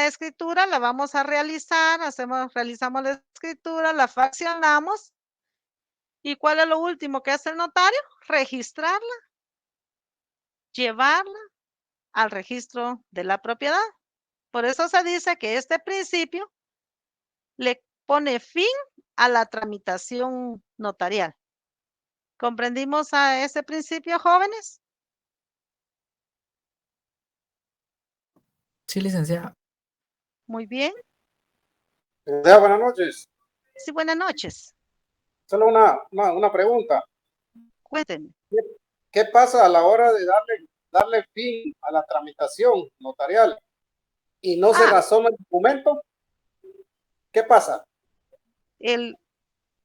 escritura, la vamos a realizar, realizamos la escritura, la fraccionamos. ¿Y cuál es lo último que hace el notario? Registrarla, llevarla al registro de la propiedad. Por eso se dice que este principio le pone fin a la tramitación notarial. ¿Comprendimos a ese principio, jóvenes? Sí, licenciada. Muy bien. Buenas noches. Sí, buenas noches. Solo una pregunta. Cuéntenme. ¿Qué pasa a la hora de darle fin a la tramitación notarial y no se razona el documento? ¿Qué pasa?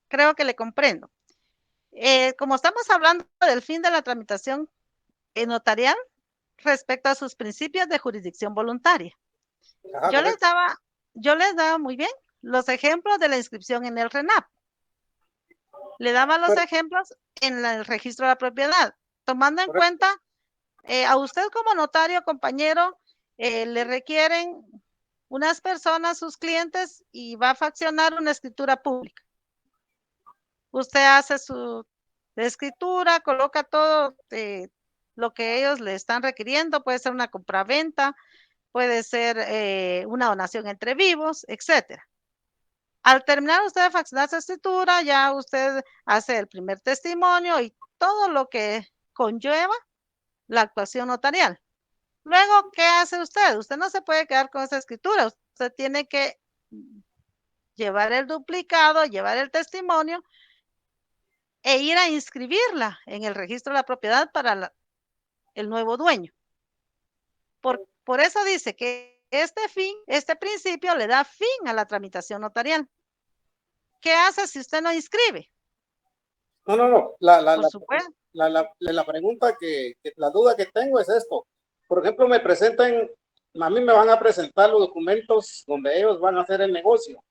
Creo que le comprendo. Como estamos hablando del fin de la tramitación notarial respecto a sus principios de jurisdicción voluntaria. Ajá, yo les daba muy bien los ejemplos de la inscripción en el RENAP. Le daba los ejemplos en el registro de la propiedad, tomando en cuenta a usted como notario, compañero, le requieren unas personas, sus clientes, y va a fraccionar una escritura pública. Usted hace su escritura, coloca todo lo que ellos le están requiriendo, puede ser una compraventa, puede ser una donación entre vivos, etcétera. Al terminar usted de fraccionar su escritura, ya usted hace el primer testimonio y todo lo que conlleva la actuación notarial. Luego, ¿qué hace usted? Usted no se puede quedar con esa escritura, usted tiene que llevar el duplicado, llevar el testimonio e ir a inscribirla en el registro de la propiedad para el nuevo dueño. Por eso dice que este principio le da fin a la tramitación notarial. ¿Qué hace si usted no inscribe? No. Por supuesto. La pregunta la duda que tengo es esto. Por ejemplo, a mí me van a presentar los documentos donde ellos van a hacer el negocio.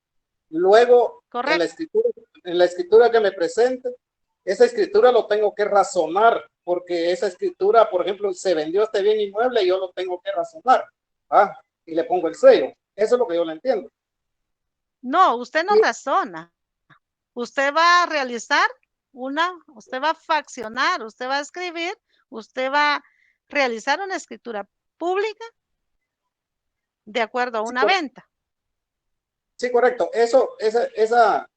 Luego, en la escritura que me presente, esa escritura lo tengo que razonar, porque esa escritura, por ejemplo, se vendió este bien inmueble y yo lo tengo que razonar, y le pongo el sello. Eso es lo que yo le entiendo. No, usted no razona. Usted va a realizar usted va a fraccionar, usted va a escribir, usted va a realizar una escritura pública de acuerdo a una venta. Sí, correcto. Esa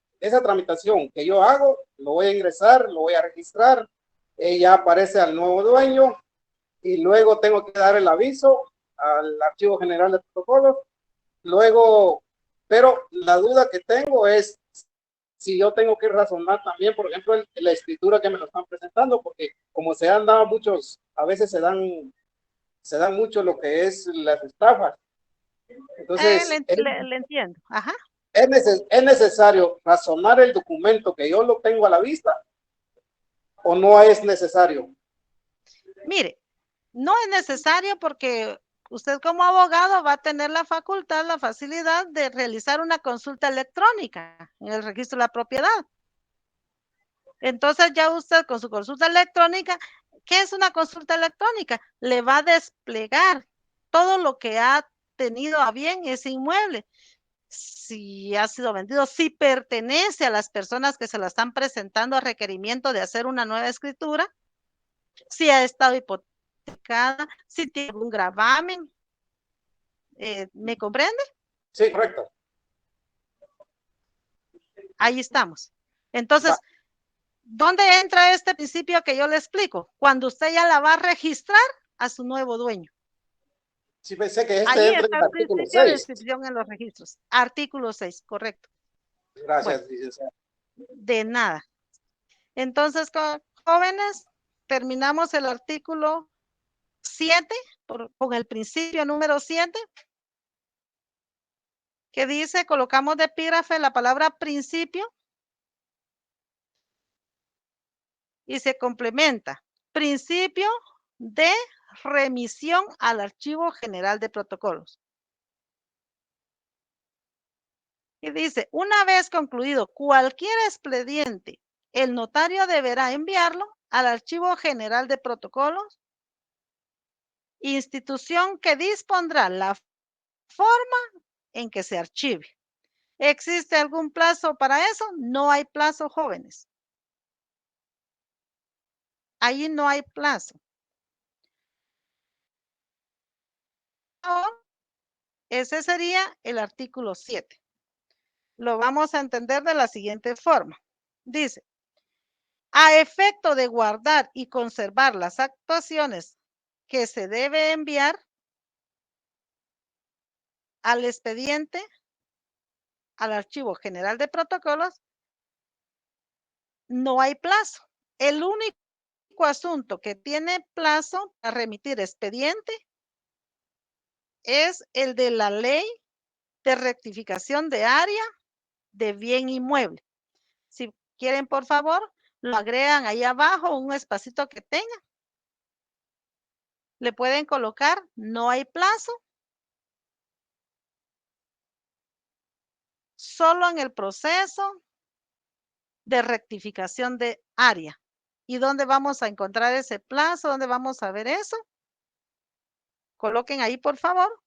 tramitación que yo hago, lo voy a ingresar, lo voy a registrar, ya aparece al nuevo dueño y luego tengo que dar el aviso al Archivo General de Protocolos. Luego, pero la duda que tengo es si yo tengo que razonar también, por ejemplo, la escritura que me lo están presentando, porque como se han dado muchos, a veces se dan mucho lo que es las estafas. Entonces, le entiendo. Ajá. ¿Es necesario razonar el documento que yo lo tengo a la vista o no es necesario? Mire, no es necesario porque usted como abogado va a tener la facultad, la facilidad de realizar una consulta electrónica en el registro de la propiedad. Entonces ya usted con su consulta electrónica ¿Qué es una consulta electrónica? Le va a desplegar todo lo que ha tenido a bien ese inmueble. Si ha sido vendido, si pertenece a las personas que se la están presentando a requerimiento de hacer una nueva escritura, si ha estado hipotecada, si tiene algún gravamen. ¿Me comprende? Sí, correcto. Ahí estamos. Entonces, ¿dónde entra este principio que yo le explico? Cuando usted ya la va a registrar a su nuevo dueño. Sí, pensé que Ahí entra en está el el artículo principio de 6. inscripción en los registros. Artículo 6, correcto. Gracias, Bueno, licenciada. de nada. Entonces, jóvenes, terminamos el artículo 7 con el principio número 7, que dice, colocamos de epígrafe la palabra principio y se complementa. Principio de remisión al Archivo General de Protocolos. Y dice, una vez concluido cualquier expediente, el notario deberá enviarlo al Archivo General de Protocolos, institución que dispondrá la forma en que se archive. ¿Existe algún plazo para eso? No hay plazo, jóvenes. Ahí no hay plazo. Ese sería el artículo 7. Lo vamos a entender de la siguiente forma. Dice, a efecto de guardar y conservar las actuaciones que se debe enviar al expediente, al Archivo General de Protocolos, no hay plazo. El único asunto que tiene plazo para remitir expediente es el de la ley de rectificación de área de bien inmueble. Si quieren, por favor, lo agregan ahí abajo, un espacito que tenga. Le pueden colocar, no hay plazo. Solo en el proceso de rectificación de área. ¿Y dónde vamos a encontrar ese plazo? ¿Dónde vamos a ver eso? Coloquen ahí, por favor.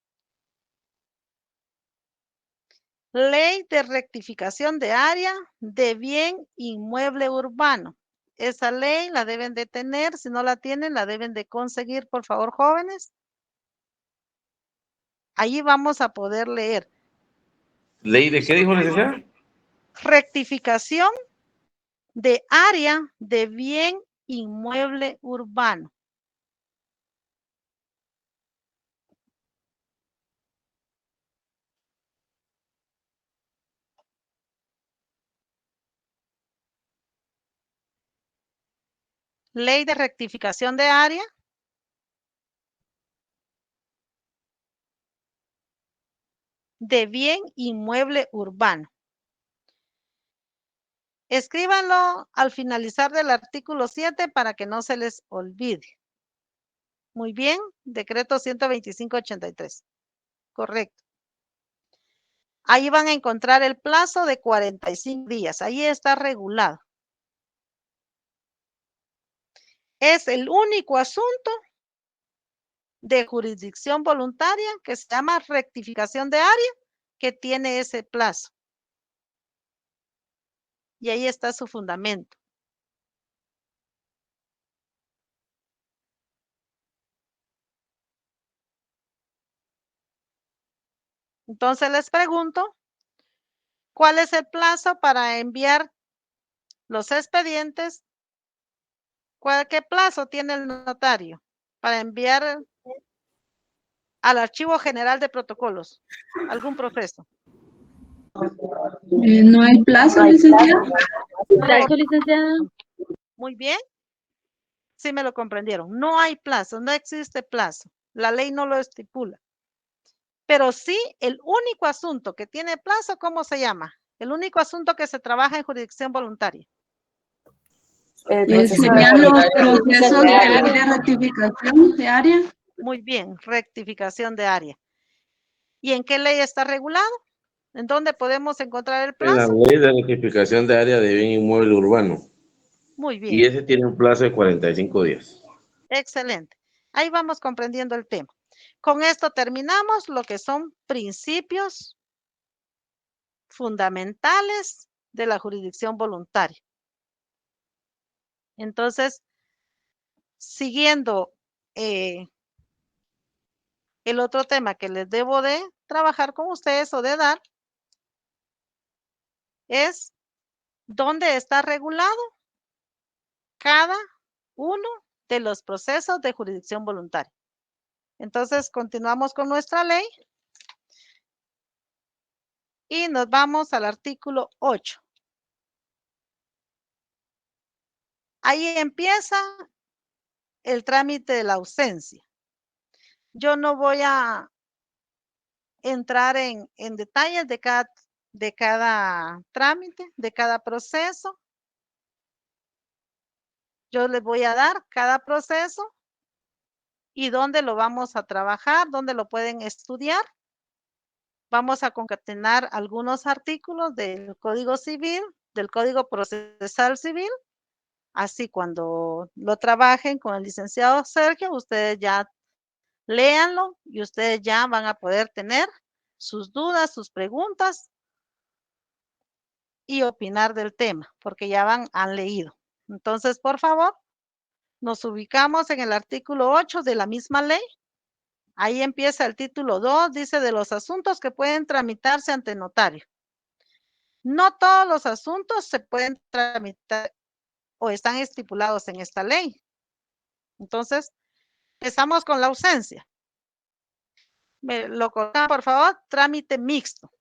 Ley de rectificación de área de bien inmueble urbano. Esa ley la deben de tener. Si no la tienen, la deben de conseguir, por favor, jóvenes. Allí vamos a poder leer. ¿Ley de qué dijo, licenciada? Rectificación de área de bien inmueble urbano. Ley de rectificación de área de bien inmueble urbano. Escríbanlo al finalizar del artículo 7 para que no se les olvide. Muy bien, decreto 125/83. Correcto. Ahí van a encontrar el plazo de 45 días. Ahí está regulado. Es el único asunto de jurisdicción voluntaria que se llama rectificación de área que tiene ese plazo. Y ahí está su fundamento. Entonces les pregunto, ¿cuál es el plazo para enviar los expedientes? ¿Qué plazo tiene el notario para enviar al Archivo General de Protocolos algún proceso? No hay plazo, licenciada. Plazo, licenciada. Muy bien. Sí me lo comprendieron. No hay plazo, no existe plazo. La ley no lo estipula. Pero sí, el único asunto que tiene plazo, ¿cómo se llama? El único asunto que se trabaja en jurisdicción voluntaria. Serían los procesos de ley de rectificación de área. Muy bien, rectificación de área. ¿Y en qué ley está regulado? ¿En dónde podemos encontrar el En la plazo? ley de rectificación de área de bien inmueble urbano. Muy bien. Y ese tiene un plazo de 45 días. Excelente. Ahí vamos comprendiendo el tema. Con esto terminamos lo que son principios fundamentales de la jurisdicción voluntaria. Entonces, siguiendo el otro tema que les debo de trabajar con ustedes o de dar es dónde está regulado cada uno de los procesos de jurisdicción voluntaria. Entonces, continuamos con nuestra ley y nos vamos al artículo 8. Ahí empieza el trámite de la ausencia. Yo no voy a entrar en detalles de cada trámite, de cada proceso. Yo les voy a dar cada proceso y dónde lo vamos a trabajar, dónde lo pueden estudiar. Vamos a concatenar algunos artículos del Código Civil, del Código Procesal Civil. Así cuando lo trabajen con el licenciado Sergio, ustedes ya léanlo y ustedes ya van a poder tener sus dudas, sus preguntas y opinar del tema, porque ya han leído. Entonces, por favor, nos ubicamos en el artículo 8 de la misma ley. Ahí empieza el título 2, dice de los asuntos que pueden tramitarse ante notario. No todos los asuntos se pueden tramitar o están estipulados en esta ley. Entonces, empezamos con la ausencia. Me lo colocan, por favor, trámite mixto.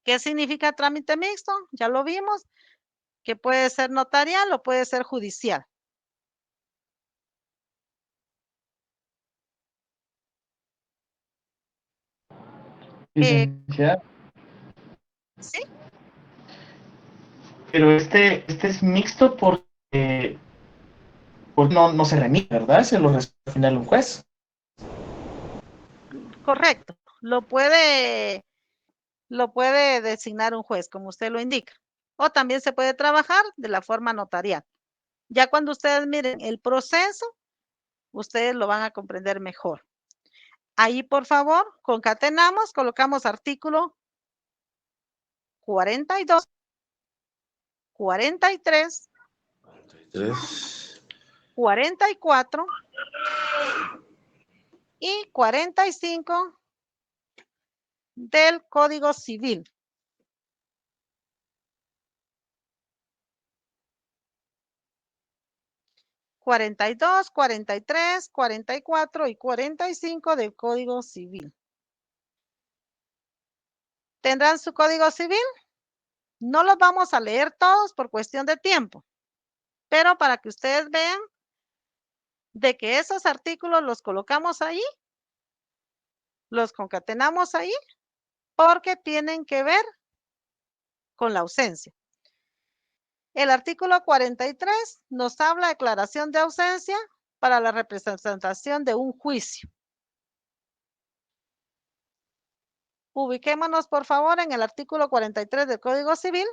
¿Qué significa trámite mixto? Ya lo vimos, que puede ser notarial o puede ser judicial. Licenciada. ¿Sí? Pero este es mixto porque pues no se remite, ¿verdad? Se lo resuelve al final un juez. Correcto. Lo puede designar un juez, como usted lo indica. O también se puede trabajar de la forma notarial. Ya cuando ustedes miren el proceso, ustedes lo van a comprender mejor. Ahí, por favor, concatenamos, colocamos artículo 42, 43, 44 y 45 del Código Civil. (42, 43, 44 y 45 del Código Civil. ¿Tendrán su Código Civil? No los vamos a leer todos por cuestión de tiempo, pero para que ustedes vean de que esos artículos los colocamos ahí, los concatenamos ahí, porque tienen que ver con la ausencia. El artículo 43 nos habla de declaración de ausencia para la representación de un juicio. Ubiquémonos, por favor, en el artículo 43 del Código Civil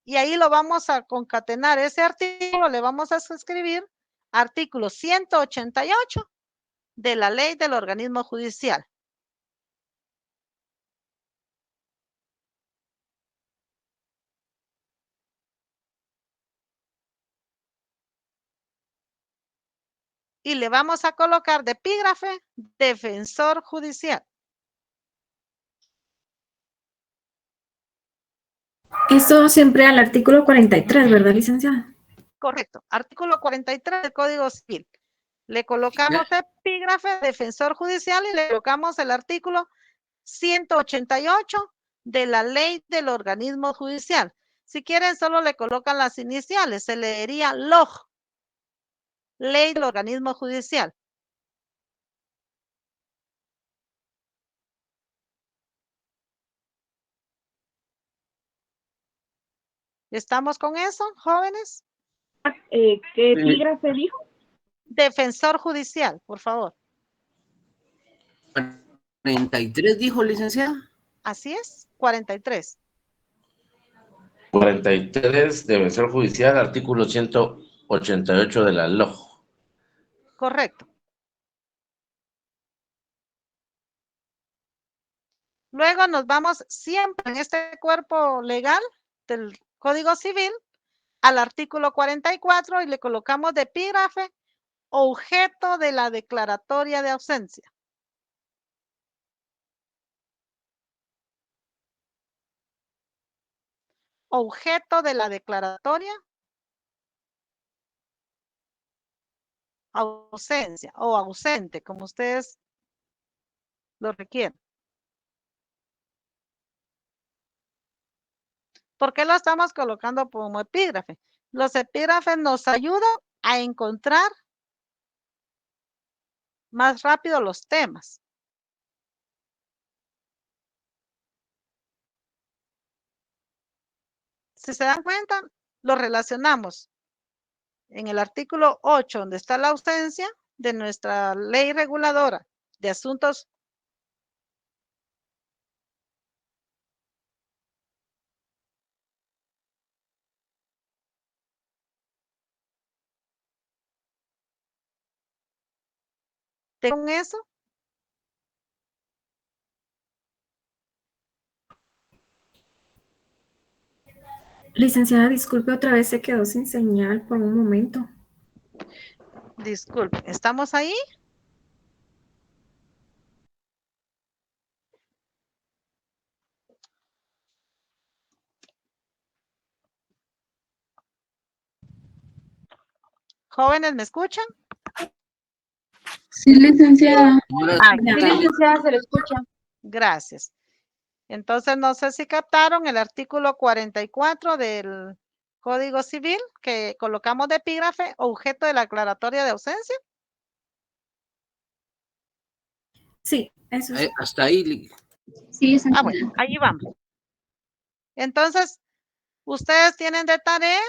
y ahí lo vamos a concatenar. Ese artículo le vamos a escribir artículo 188 de la Ley del Organismo Judicial. Y le vamos a colocar de epígrafe defensor judicial. Esto siempre al artículo 43, ¿verdad, licenciada? Correcto. Artículo 43 del Código Civil. Le colocamos epígrafe defensor judicial y le colocamos el artículo 188 de la Ley del Organismo Judicial. Si quieren, solo le colocan las iniciales. Se leería LOJ. Ley del Organismo Judicial. ¿Estamos con eso, jóvenes? ¿Qué epígrafe dijo? Defensor judicial, por favor. 43 dijo, licenciada. Así es, 43. 43, defensor judicial, artículo 188 de la LOJ. Correcto. Luego nos vamos siempre en este cuerpo legal del Código Civil al artículo 44 y le colocamos de epígrafe objeto de la declaratoria de ausencia. Objeto de la declaratoria ausencia o ausente, como ustedes lo requieren. ¿Por qué lo estamos colocando como epígrafe? Los epígrafes nos ayudan a encontrar más rápido los temas. Si se dan cuenta, lo relacionamos en el artículo 8, donde está la ausencia de nuestra ley reguladora de asuntos con eso. Licenciada, disculpe, otra vez se quedó sin señal por un momento. Disculpe, ¿estamos ahí? Jóvenes, ¿me escuchan? Sí, licenciada. Sí, licenciada, se lo escucha. Gracias. Entonces, no sé si captaron el artículo 44 del Código Civil que colocamos de epígrafe objeto de la aclaratoria de ausencia. Sí, eso sí. Hasta ahí. Sí, bueno, ahí vamos. Entonces, ustedes tienen de tarea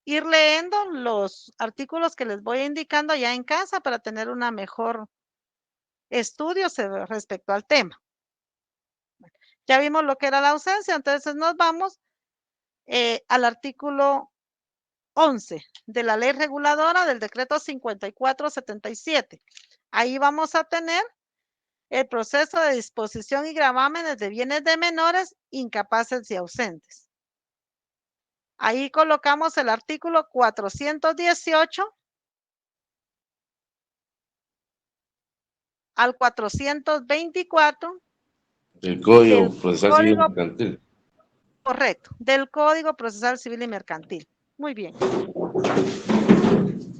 ir leyendo los artículos que les voy indicando ya en casa para tener una mejor estudio respecto al tema. Ya vimos lo que era la ausencia, entonces nos vamos al artículo 11 de la ley reguladora del decreto 5477. Ahí vamos a tener el proceso de disposición y gravámenes de bienes de menores incapaces y ausentes. Ahí colocamos el artículo 418 al 424 El Código Procesal Civil y Mercantil. Correcto, del Código Procesal Civil y Mercantil. Muy bien.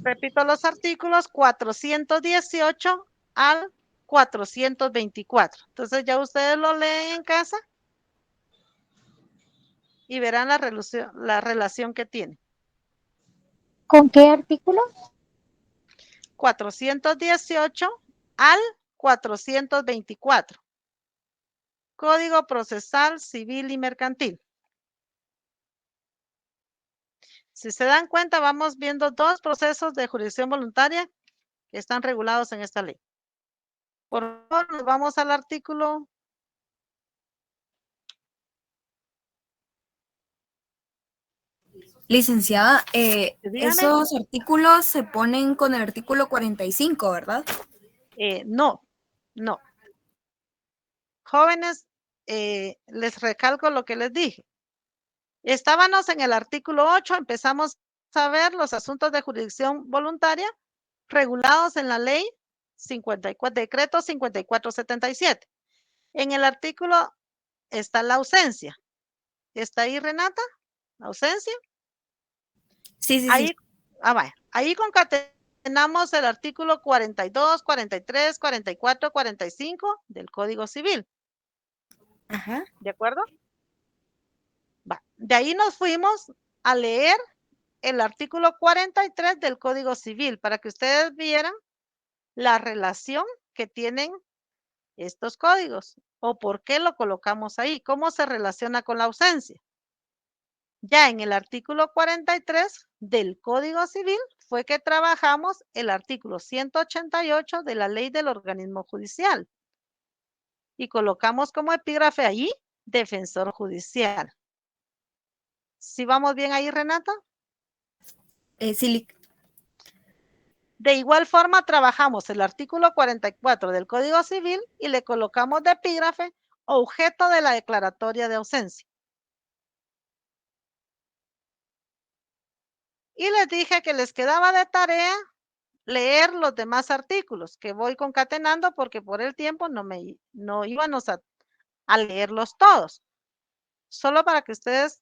Repito los artículos 418 al 424. Entonces ya ustedes lo leen en casa y verán la relación que tiene. ¿Con qué artículo? 418 al 424. Código Procesal Civil y Mercantil. Si se dan cuenta, vamos viendo dos procesos de jurisdicción voluntaria que están regulados en esta ley. Por favor, nos vamos al artículo. Licenciada, Dígame. esos artículos se ponen con el artículo 45, ¿verdad? No. Jóvenes, les recalco lo que les dije. Estábamos en el artículo 8, empezamos a ver los asuntos de jurisdicción voluntaria regulados en la ley 54, decreto 5477. En el artículo está la ausencia. ¿Está ahí, Renata? ¿La ausencia? Sí, sí, ahí, sí. Vaya. Ahí concatenamos el artículo 42, 43, 44, 45 del Código Civil. Ajá. ¿De acuerdo? Va. De ahí nos fuimos a leer el artículo 43 del Código Civil para que ustedes vieran la relación que tienen estos códigos o por qué lo colocamos ahí, cómo se relaciona con la ausencia. Ya en el artículo 43 del Código Civil fue que trabajamos el artículo 188 de la Ley del Organismo Judicial y colocamos como epígrafe ahí defensor judicial. ¿Sí vamos bien ahí, Renata? Sí. De igual forma, trabajamos el artículo 44 del Código Civil y le colocamos de epígrafe objeto de la declaratoria de ausencia. Y les dije que les quedaba de tarea leer los demás artículos que voy concatenando porque por el tiempo no íbamos a leerlos todos. Solo para que ustedes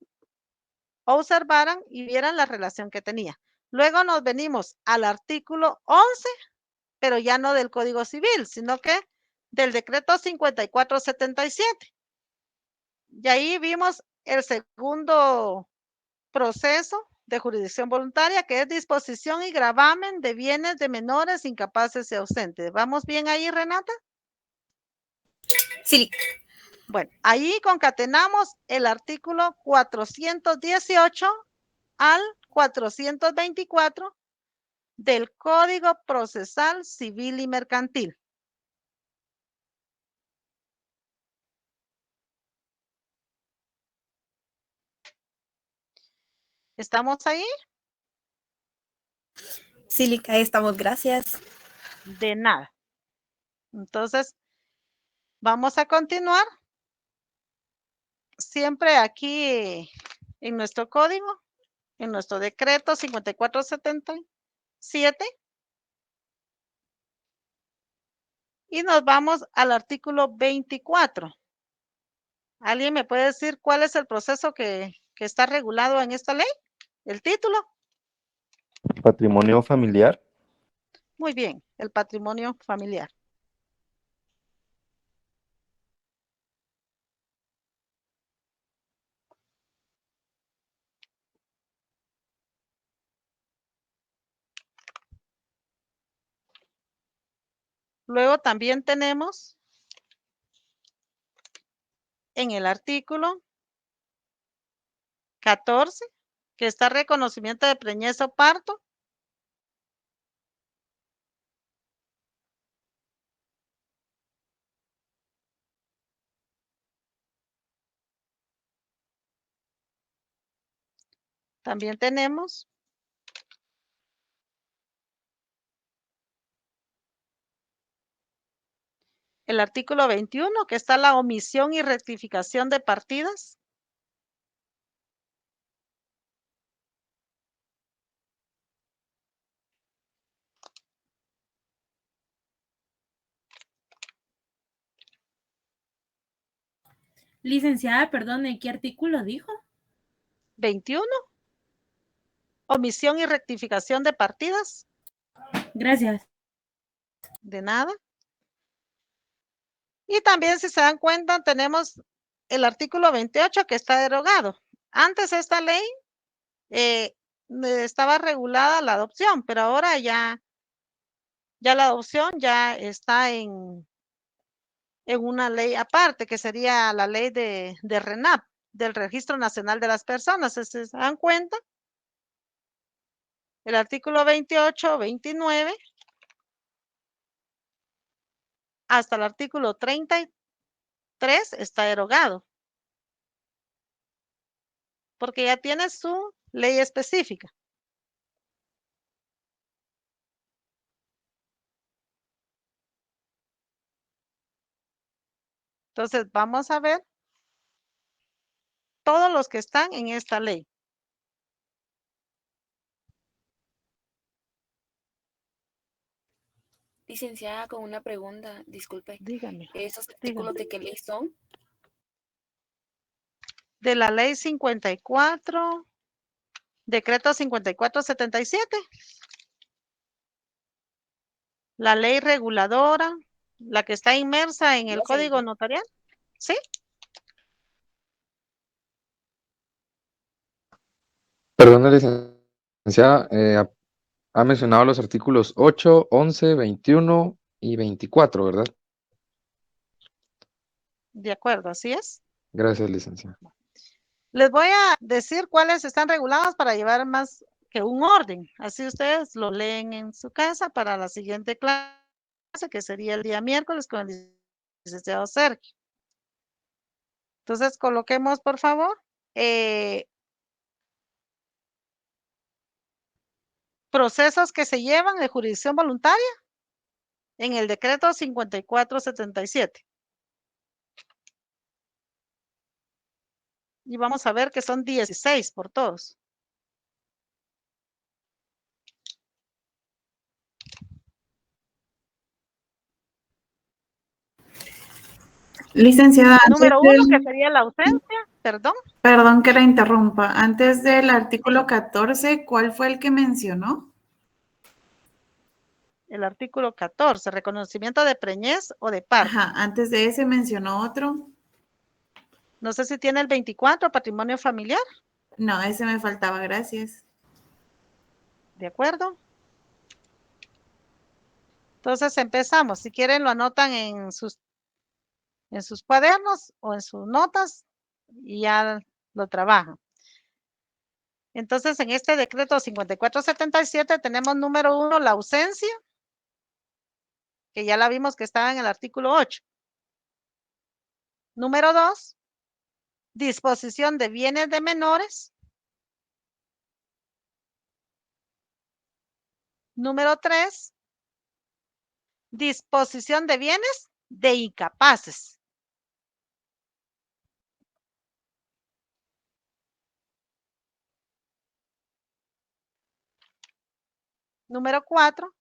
observaran y vieran la relación que tenía. Luego nos venimos al artículo 11, pero ya no del Código Civil, sino que del decreto 5477. Y ahí vimos el segundo proceso de jurisdicción voluntaria, que es disposición y gravamen de bienes de menores incapaces y ausentes. ¿Vamos bien ahí, Renata? Sí. Bueno, ahí concatenamos el artículo 418 al 424 del Código Procesal Civil y Mercantil. ¿Estamos ahí? Sí, ahí estamos, gracias. De nada. Entonces, vamos a continuar. Siempre aquí en nuestro código, en nuestro decreto 5477. Y nos vamos al artículo 24. ¿Alguien me puede decir cuál es el proceso que está regulado en esta ley? ¿El título? Patrimonio familiar. Muy bien, el patrimonio familiar. Luego también tenemos en el artículo 14, que está reconocimiento de preñez o parto. También tenemos el artículo 21, que está la omisión y rectificación de partidas. Licenciada, perdone, ¿qué artículo dijo? 21. Omisión y rectificación de partidas. Gracias. De nada. Y también, si se dan cuenta, tenemos el artículo 28 que está derogado. Antes esta ley estaba regulada la adopción, pero ahora ya la adopción ya está en una ley aparte, que sería la ley de RENAP, del Registro Nacional de las Personas. Si se dan cuenta, el artículo 28, 29, hasta el artículo 33 está derogado, porque ya tiene su ley específica. Entonces, vamos a ver todos los que están en esta ley. Licenciada, con una pregunta, disculpe. Dígame. ¿Esos artículos de qué ley son? De la ley 54, decreto 5477. La ley reguladora, la que está inmersa en el Código Notarial. ¿Sí? Perdón, licenciada, ha mencionado los artículos 8, 11, 21 y 24, ¿verdad? De acuerdo, así es. Gracias, licenciada. Les voy a decir cuáles están regulados para llevar más que un orden. Así ustedes lo leen en su casa para la siguiente clase, que sería el día miércoles con el licenciado Sergio. Entonces, coloquemos, por favor, procesos que se llevan de jurisdicción voluntaria en el decreto 5477. Y vamos a ver que son 16 por todos. Licenciada, Número 1, que sería la ausencia, perdón. perdón que la interrumpa. Antes del artículo 14, ¿cuál fue el que mencionó? El artículo 14, reconocimiento de preñez o de parto. Ajá, antes de ese mencionó otro. No sé si tiene el 24, patrimonio familiar. No, ese me faltaba, gracias. ¿De acuerdo? Entonces empezamos. Si quieren lo anotan en sus cuadernos o en sus notas y ya lo trabajan. Entonces en este decreto 5477 tenemos número 1, la ausencia, que ya la vimos que estaba en el artículo 8. Número 2, disposición de bienes de menores. Número 3, disposición de bienes de incapaces. Número 4,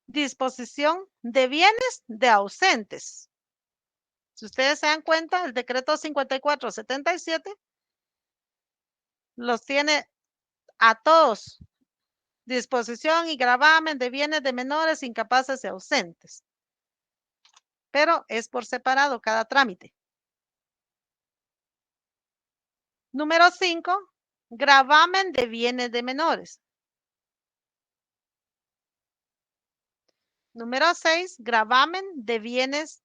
disposición de bienes de ausentes. Si ustedes se dan cuenta, el decreto 5477 los tiene a todos. Disposición y gravamen de bienes de menores, incapaces y ausentes. Pero es por separado cada trámite. Número 5, gravamen de bienes de menores. Número 6, gravamen de bienes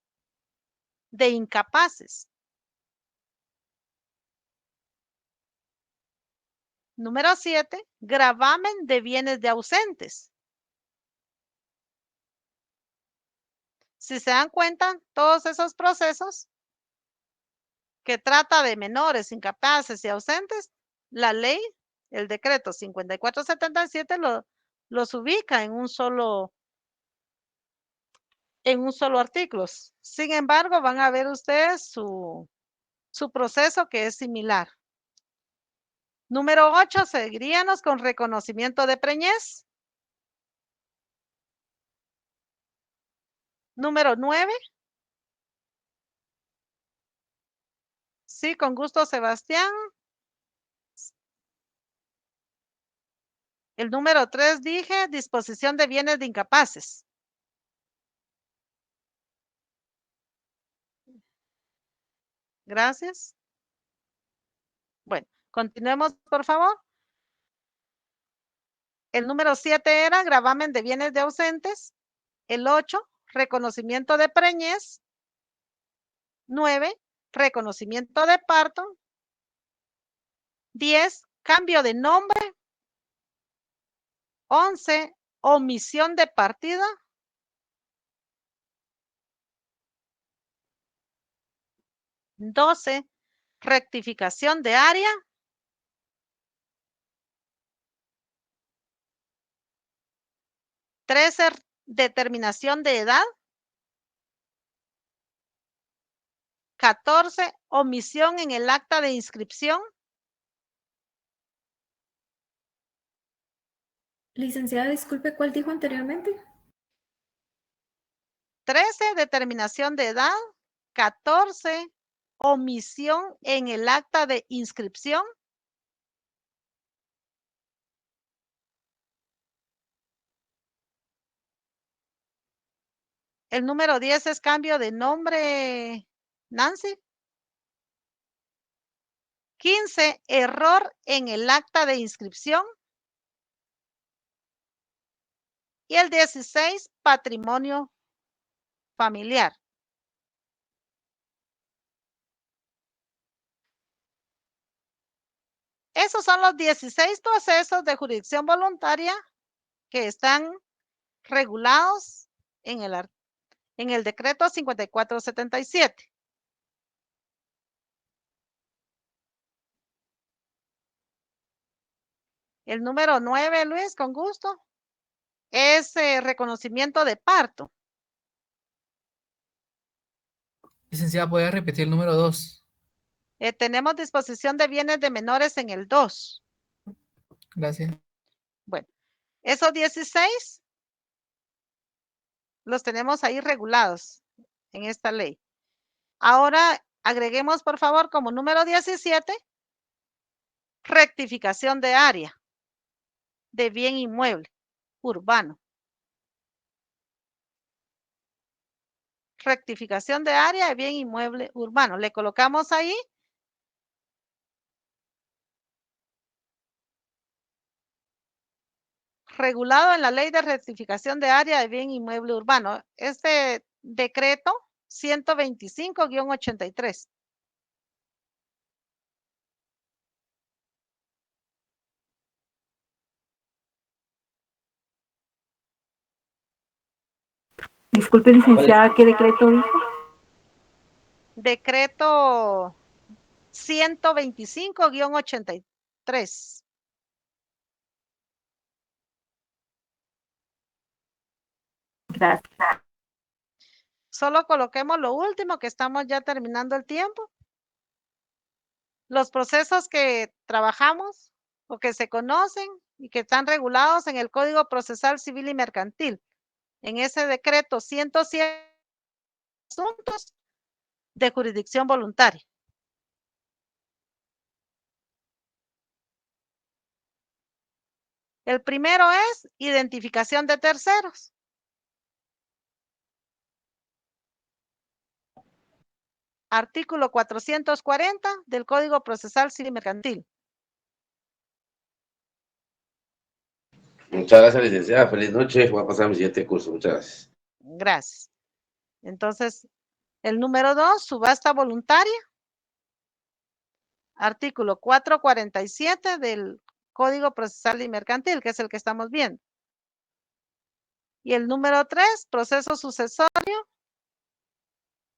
de incapaces. Número 7, gravamen de bienes de ausentes. Si se dan cuenta, todos esos procesos que trata de menores, incapaces y ausentes, la ley, el decreto 5477 los ubica en un solo artículo. Sin embargo, van a ver ustedes su proceso que es similar. Número 8, seguiríamos con reconocimiento de preñez. Número 9. Sí, con gusto, Sebastián. El número 3 dije, disposición de bienes de incapaces. Gracias. Bueno, continuemos, por favor. El número 7 era gravamen de bienes de ausentes. El 8, reconocimiento de preñez. 9, reconocimiento de parto. 10, cambio de nombre. 11, omisión de partida. 12, rectificación de área. 13, determinación de edad. 14, omisión en el acta de inscripción. Licenciada, disculpe, ¿cuál dijo anteriormente? 13, determinación de edad. 14, omisión en el acta de inscripción. El número 10 es cambio de nombre, Nancy. 15, error en el acta de inscripción. Y el 16, patrimonio familiar. Esos son los 16 procesos de jurisdicción voluntaria que están regulados en el decreto 5477. El número 9, Luis, con gusto, es reconocimiento de parto. Licenciada, ¿puede repetir el número 2? Tenemos disposición de bienes de menores en el 2. Gracias. Bueno, esos 16 los tenemos ahí regulados en esta ley. Ahora agreguemos, por favor, como número 17, rectificación de área de bien inmueble urbano. Rectificación de área de bien inmueble urbano. Le colocamos ahí regulado en la ley de rectificación de área de bien inmueble urbano. Este decreto 125-83. Disculpe, licenciada, ¿qué decreto dijo? Decreto 125-83. Gracias. Solo coloquemos lo último, que estamos ya terminando el tiempo. Los procesos que trabajamos o que se conocen y que están regulados en el Código Procesal Civil y Mercantil. En ese decreto 107 asuntos de jurisdicción voluntaria. El primero es identificación de terceros. Artículo 440 del Código Procesal Civil y Mercantil. Muchas gracias, licenciada. Feliz noche. Voy a pasar a mi siguiente curso. Muchas gracias. Gracias. Entonces, el número 2, subasta voluntaria. Artículo 447 del Código Procesal y Mercantil, que es el que estamos viendo. Y el número 3, proceso sucesorio,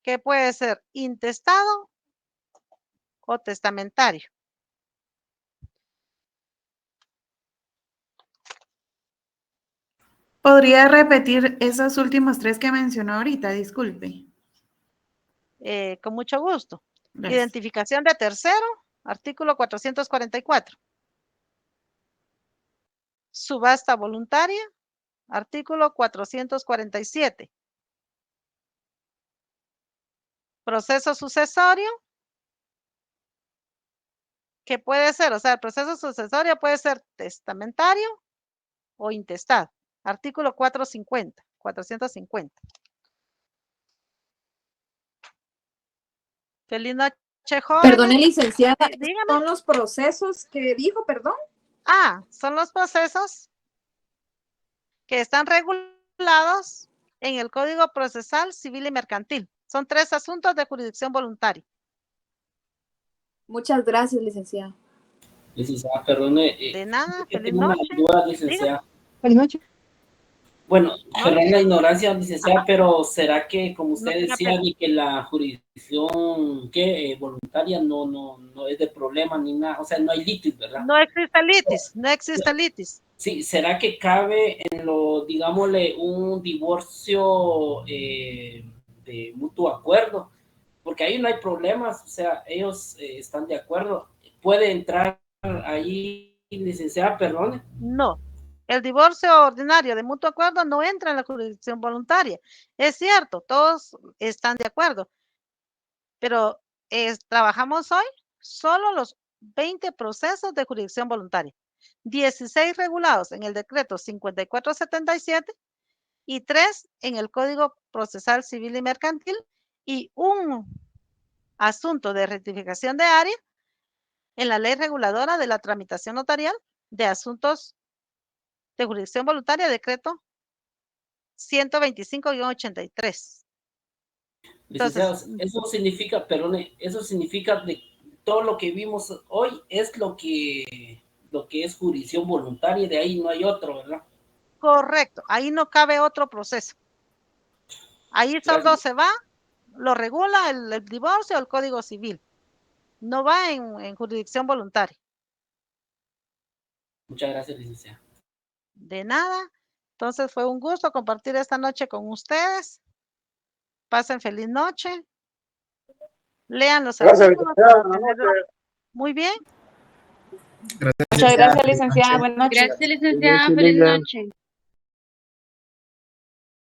que puede ser intestado o testamentario. ¿Podría repetir esos últimos 3 que mencionó ahorita? Disculpe. Con mucho gusto. Gracias. Identificación de tercero, artículo 444. Subasta voluntaria, artículo 447. Proceso sucesorio, que puede ser, o sea, el proceso sucesorio puede ser testamentario o intestado. Artículo 450. Feliz noche, joven. Perdone, licenciada, Dígame. ¿son los procesos que dijo, perdón? Son los procesos que están regulados en el Código Procesal Civil y Mercantil. Son 3 asuntos de jurisdicción voluntaria. Muchas gracias, licenciada. Licenciada, perdone. De nada, feliz tengo una noche. duda, licenciada. Feliz noche. Bueno, perdón la ignorancia, licenciada, pero ¿será que, como usted No, decía, ni que la jurisdicción voluntaria no es de problema ni nada? O sea, no hay litis, ¿verdad? No existe litis. Sí, ¿será que cabe en lo, digámosle, un divorcio de mutuo acuerdo? Porque ahí no hay problemas, o sea, ellos están de acuerdo. ¿Puede entrar ahí, licenciada, perdone? No. El divorcio ordinario de mutuo acuerdo no entra en la jurisdicción voluntaria. Es cierto, todos están de acuerdo. Pero trabajamos hoy solo los 20 procesos de jurisdicción voluntaria. 16 regulados en el decreto 5477 y 3 en el Código Procesal Civil y Mercantil y un asunto de rectificación de área en la ley reguladora de la tramitación notarial de asuntos de jurisdicción voluntaria, decreto 125-83. Licenciados, eso significa, perdone, eso significa de todo lo que vimos hoy es lo que es jurisdicción voluntaria, de ahí no hay otro, ¿verdad? Correcto, ahí no cabe otro proceso. Ahí solo se va, lo regula el divorcio o el Código Civil. No va en jurisdicción voluntaria. Muchas gracias, licenciada. De nada. Entonces fue un gusto compartir esta noche con ustedes. Pasen feliz noche. Lean los Gracias, artículos licenciada. para Buenas tenerlo. noches. Muy bien. Gracias, Muchas gracias, licenciada. licenciada. Buenas noches. Gracias, licenciada. Feliz noche.